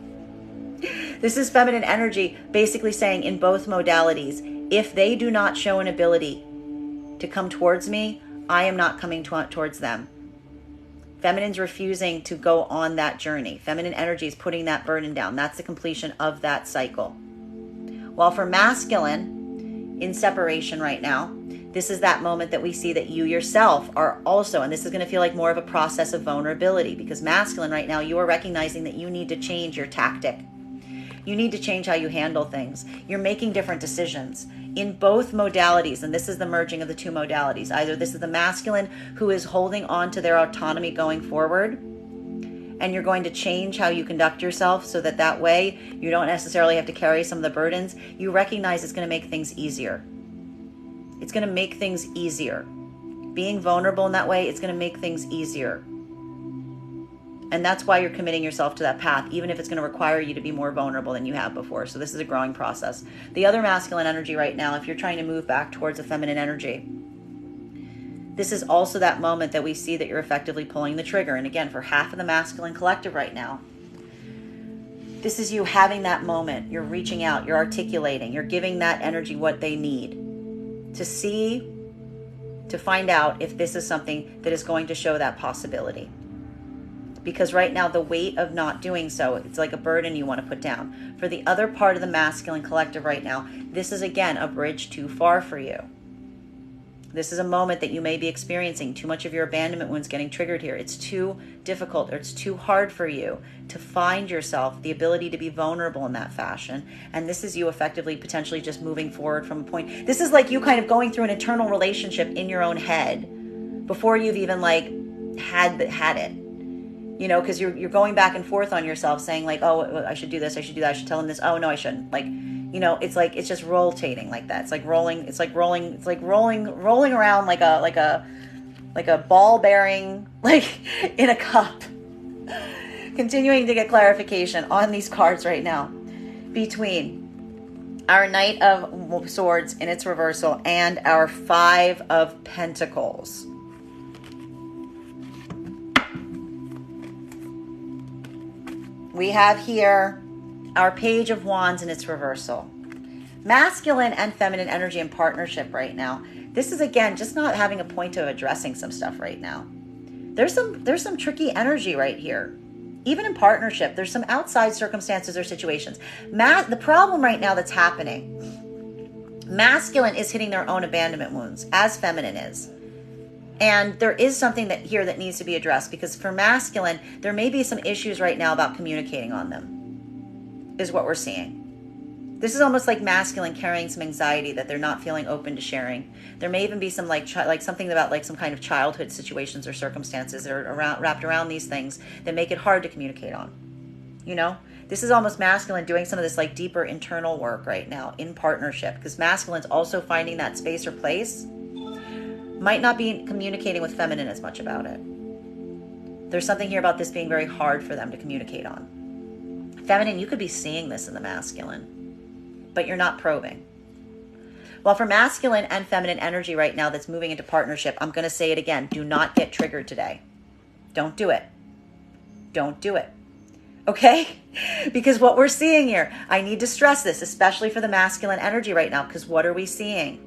this is feminine energy basically saying in both modalities, if they do not show an ability to come towards me, I am not coming towards them. Feminine's refusing to go on that journey. Feminine energy is putting that burden down. That's the completion of that cycle. While for masculine, in separation right now, this is that moment that we see that you yourself are also, and this is going to feel like more of a process of vulnerability, because masculine right now, you are recognizing that you need to change your tactic. You need to change how you handle things. You're making different decisions in both modalities, and this is the merging of the two modalities. Either this is the masculine who is holding on to their autonomy going forward, and you're going to change how you conduct yourself so that that way you don't necessarily have to carry some of the burdens. You recognize it's going to make things easier. It's going to make things easier. Being vulnerable in that way, it's going to make things easier. And that's why you're committing yourself to that path, even if it's going to require you to be more vulnerable than you have before. So this is a growing process. The other masculine energy right now, if you're trying to move back towards a feminine energy, this is also that moment that we see that you're effectively pulling the trigger. And again, for half of the masculine collective right now, this is you having that moment. You're reaching out, you're articulating, you're giving that energy what they need to see, to find out if this is something that is going to show that possibility. Because right now, the weight of not doing so, it's like a burden you want to put down. For the other part of the masculine collective right now, this is again a bridge too far for you. This is a moment that you may be experiencing too much of your abandonment wounds getting triggered here. It's too difficult, or it's too hard for you to find yourself the ability to be vulnerable in that fashion. And this is you effectively potentially just moving forward from a point. This is like you kind of going through an internal relationship in your own head before you've even like had it. You know, because you're going back and forth on yourself saying like, oh, I should do this, I should do that, I should tell him this, oh no, I shouldn't. Like, you know, it's like, it's just rotating like that. It's like rolling around like a ball bearing, like in a cup. Continuing to get clarification on these cards right now between our Knight of Swords in its reversal and our Five of Pentacles. We have here our Page of Wands in its reversal. Masculine and feminine energy in partnership right now. This is, again, just not having a point of addressing some stuff right now. There's some tricky energy right here. Even in partnership, there's some outside circumstances or situations. The problem right now that's happening, masculine is hitting their own abandonment wounds, as feminine is. And there is something that here that needs to be addressed, because for masculine, there may be some issues right now about communicating on them, is what we're seeing. This is almost like masculine carrying some anxiety that they're not feeling open to sharing. There may even be some like something about like some kind of childhood situations or circumstances that are wrapped around these things that make it hard to communicate on. You know, this is almost masculine doing some of this like deeper internal work right now in partnership, because masculine's also finding that space or place. Might not be communicating with feminine as much about it. There's something here about this being very hard for them to communicate on. Feminine, you could be seeing this in the masculine, but you're not probing. While for masculine and feminine energy right now that's moving into partnership, I'm going to say it again. Do not get triggered today. Don't do it. Don't do it. Okay? Because what we're seeing here, I need to stress this, especially for the masculine energy right now, because what are we seeing?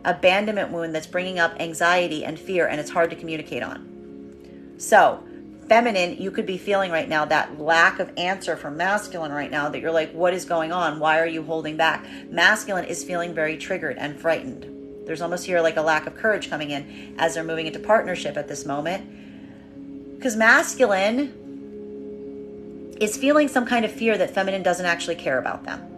Abandonment wound that's bringing up anxiety and fear, and it's hard to communicate on. So feminine, you could be feeling right now that lack of answer from masculine right now, that you're like, what is going on? Why are you holding back? Masculine is feeling very triggered and frightened. There's almost here like a lack of courage coming in as they're moving into partnership at this moment, because masculine is feeling some kind of fear that feminine doesn't actually care about them.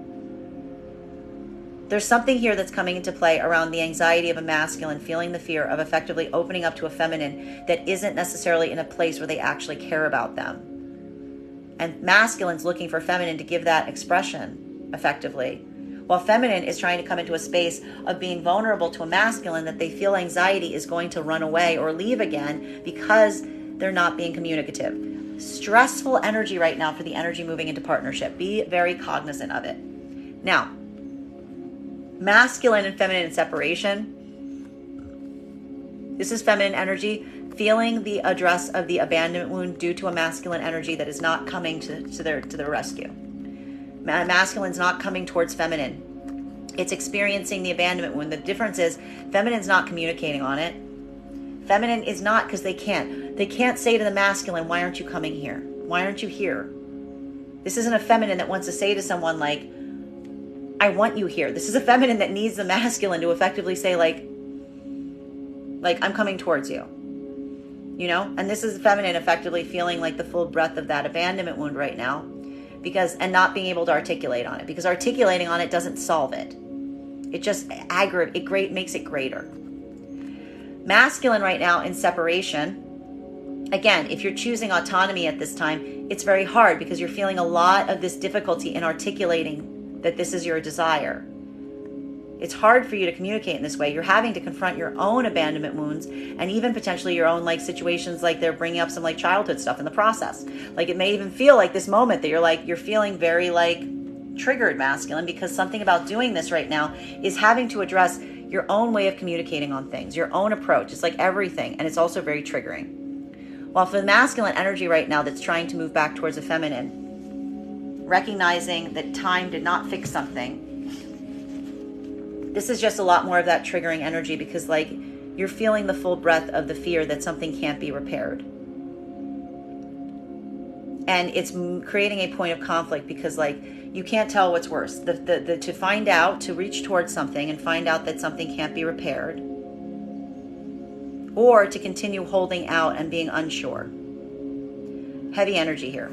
There's something here that's coming into play around the anxiety of a masculine feeling the fear of effectively opening up to a feminine that isn't necessarily in a place where they actually care about them. And masculine's looking for feminine to give that expression effectively, while feminine is trying to come into a space of being vulnerable to a masculine that they feel anxiety is going to run away or leave again because they're not being communicative. Stressful energy right now for the energy moving into partnership. Be very cognizant of it. Now, masculine and feminine in separation. This is feminine energy feeling the address of the abandonment wound due to a masculine energy that is not coming to their rescue. Masculine's not coming towards feminine. It's experiencing the abandonment wound. The difference is feminine's not communicating on it. Feminine is not, because they can't. They can't say to the masculine, why aren't you coming here? Why aren't you here? This isn't a feminine that wants to say to someone like, I want you here. This is a feminine that needs the masculine to effectively say like I'm coming towards you. You know? And this is feminine effectively feeling like the full breadth of that abandonment wound right now, and not being able to articulate on it, because articulating on it doesn't solve it. It just makes it greater. Masculine right now in separation. Again, if you're choosing autonomy at this time, it's very hard because you're feeling a lot of this difficulty in articulating that this is your desire. It's hard for you to communicate in this way. You're having to confront your own abandonment wounds and even potentially your own like situations, like they're bringing up some like childhood stuff in the process. Like it may even feel like this moment that you're feeling very like triggered masculine, because something about doing this right now is having to address your own way of communicating on things, your own approach. It's like everything, and it's also very triggering. While for the masculine energy right now that's trying to move back towards the feminine, recognizing that time did not fix something, this is just a lot more of that triggering energy, because like you're feeling the full breadth of the fear that something can't be repaired. And it's creating a point of conflict, because like you can't tell what's worse, to find out, to reach towards something and find out that something can't be repaired, or to continue holding out and being unsure. Heavy energy here.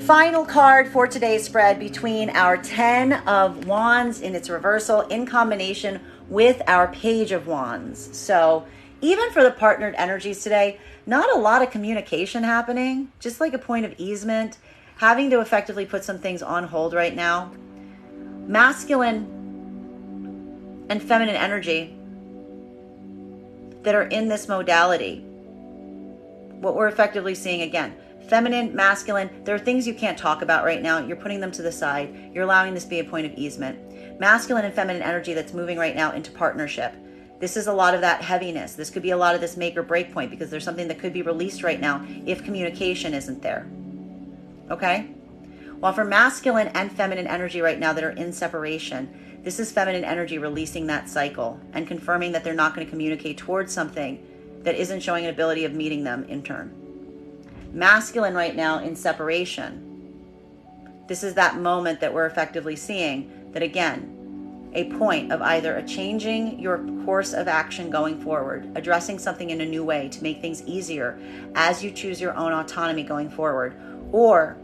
Final card for today's spread between our 10 of Wands in its reversal in combination with our Page of Wands. So even for the partnered energies today, not a lot of communication happening, just like a point of easement, having to effectively put some things on hold right now. Masculine and feminine energy that are in this modality. What we're effectively seeing again, feminine, masculine, there are things you can't talk about right now. You're putting them to the side. You're allowing this to be a point of easement. Masculine and feminine energy that's moving right now into partnership. This is a lot of that heaviness. This could be a lot of this make or break point, because there's something that could be released right now if communication isn't there. Okay? While for masculine and feminine energy right now that are in separation, this is feminine energy releasing that cycle and confirming that they're not going to communicate towards something that isn't showing an ability of meeting them in turn. Masculine right now in separation, this is that moment that we're effectively seeing that, again, a point of either a changing your course of action going forward, addressing something in a new way to make things easier as you choose your own autonomy going forward, or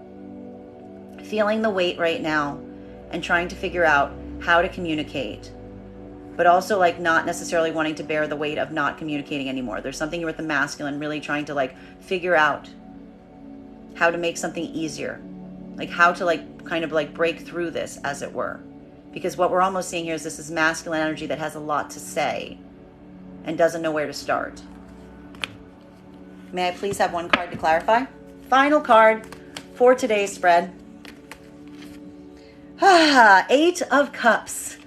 feeling the weight right now and trying to figure out how to communicate, but also like not necessarily wanting to bear the weight of not communicating anymore. There's something here with the masculine really trying to like figure out how to make something easier, like how to like kind of like break through this, as it were. Because what we're almost seeing here is this is masculine energy that has a lot to say and doesn't know where to start. May I please have one card to clarify? Final card for today's spread. Eight of Cups.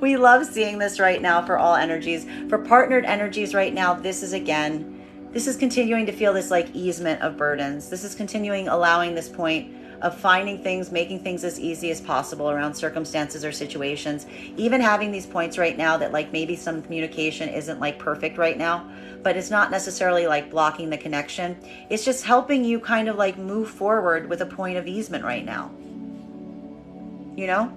We love seeing this right now for all energies. For partnered energies right now, this is continuing to feel this like easement of burdens. This is continuing allowing this point of finding things, making things as easy as possible around circumstances or situations. Even having these points right now that like maybe some communication isn't like perfect right now, but it's not necessarily like blocking the connection. It's just helping you kind of like move forward with a point of easement right now. You know?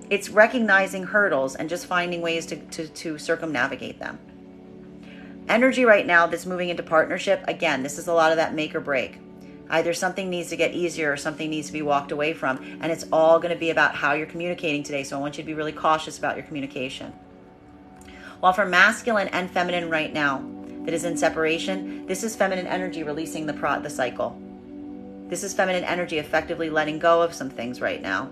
It's recognizing hurdles and just finding ways to circumnavigate them. Energy right now that's moving into partnership, again, this is a lot of that make or break. Either something needs to get easier or something needs to be walked away from. And it's all going to be about how you're communicating today. So I want you to be really cautious about your communication. While for masculine and feminine right now that is in separation, this is feminine energy releasing the cycle. This is feminine energy effectively letting go of some things right now.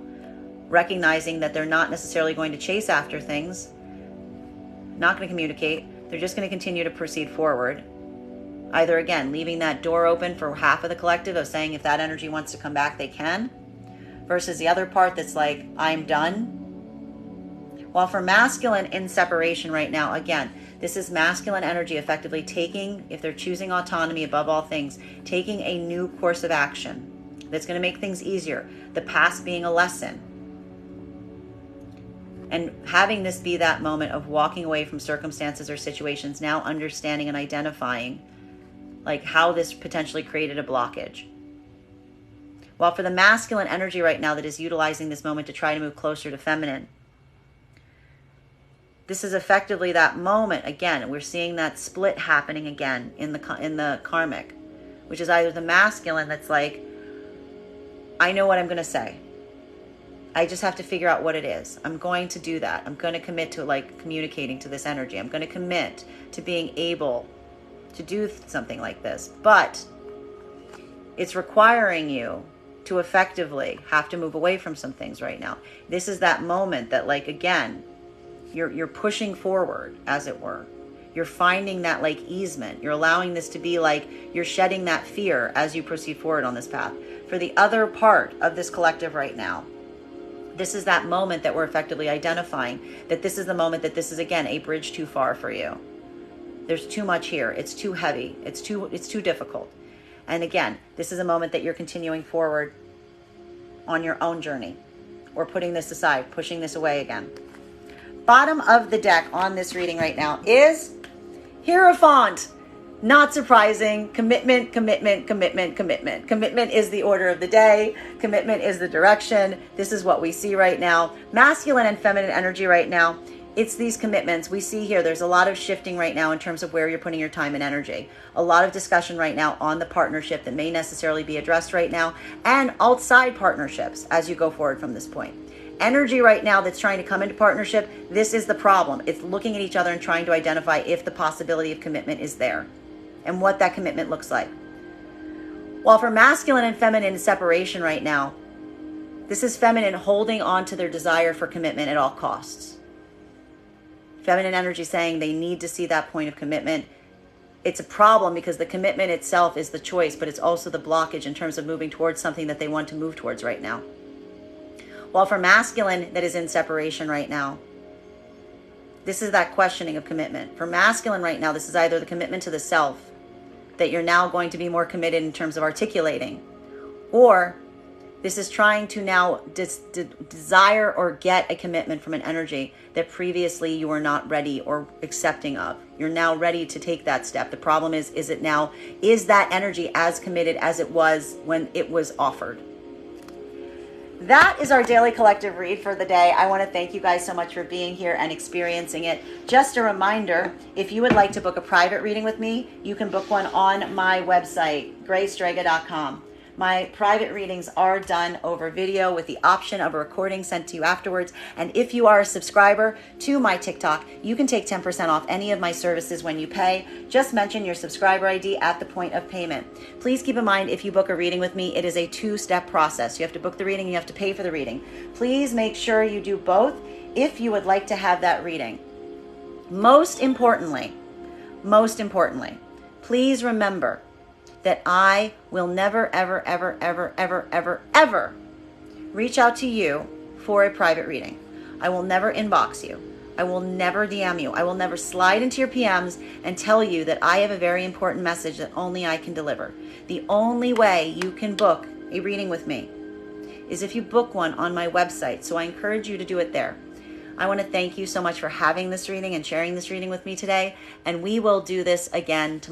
recognizing that they're not necessarily going to chase after things, not going to communicate. They're just going to continue to proceed forward. Either, again, leaving that door open for half of the collective of saying if that energy wants to come back, they can, versus the other part that's like, I'm done. While for masculine in separation right now, again, this is masculine energy effectively taking, if they're choosing autonomy above all things, taking a new course of action that's going to make things easier. The past being a lesson. And having this be that moment of walking away from circumstances or situations, now understanding and identifying like how this potentially created a blockage. While for the masculine energy right now that is utilizing this moment to try to move closer to feminine, this is effectively that moment. Again, we're seeing that split happening again in the karmic, which is either the masculine that's like, I know what I'm going to say. I just have to figure out what it is. I'm going to do that. I'm going to commit to like communicating to this energy. I'm going to commit to being able to do something like this. But it's requiring you to effectively have to move away from some things right now. This is that moment that, like, again, you're pushing forward, as it were. You're finding that like easement. You're allowing this to be like you're shedding that fear as you proceed forward on this path. For the other part of this collective right now, this is that moment that we're effectively identifying that this is the moment that this is, again, a bridge too far for you. There's too much here. It's too heavy. It's too difficult. And again, this is a moment that you're continuing forward on your own journey, or putting this aside, pushing this away again. Bottom of the deck on this reading right now is Hierophant. Not surprising. Commitment, commitment, commitment, commitment. Commitment is the order of the day. Commitment is the direction. This is what we see right now. Masculine and feminine energy right now. It's these commitments. We see here there's a lot of shifting right now in terms of where you're putting your time and energy. A lot of discussion right now on the partnership that may necessarily be addressed right now, and outside partnerships as you go forward from this point. Energy right now that's trying to come into partnership, this is the problem. It's looking at each other and trying to identify if the possibility of commitment is there and what that commitment looks like. While for masculine and feminine separation right now, this is feminine holding on to their desire for commitment at all costs. Feminine energy saying they need to see that point of commitment. It's a problem because the commitment itself is the choice, but it's also the blockage in terms of moving towards something that they want to move towards right now. While for masculine that is in separation right now, this is that questioning of commitment. For masculine right now, this is either the commitment to the self, that you're now going to be more committed in terms of articulating, or this is trying to now desire or get a commitment from an energy that previously you were not ready or accepting of. You're now ready to take that step. The problem is that energy as committed as it was when it was offered? That is our daily collective read for the day. I want to thank you guys so much for being here and experiencing it. Just a reminder, if you would like to book a private reading with me, you can book one on my website, Strega.com. My private readings are done over video with the option of a recording sent to you afterwards. And if you are a subscriber to my TikTok, you can take 10% off any of my services when you pay. Just mention your subscriber ID at the point of payment. Please keep in mind, if you book a reading with me, it is a two-step process. You have to book the reading, you have to pay for the reading. Please make sure you do both if you would like to have that reading. Most importantly, please remember that I will never, ever, ever, ever, ever, ever, ever reach out to you for a private reading. I will never inbox you. I will never DM you. I will never slide into your PMs and tell you that I have a very important message that only I can deliver. The only way you can book a reading with me is if you book one on my website. So I encourage you to do it there. I want to thank you so much for having this reading and sharing this reading with me today. And we will do this again tomorrow.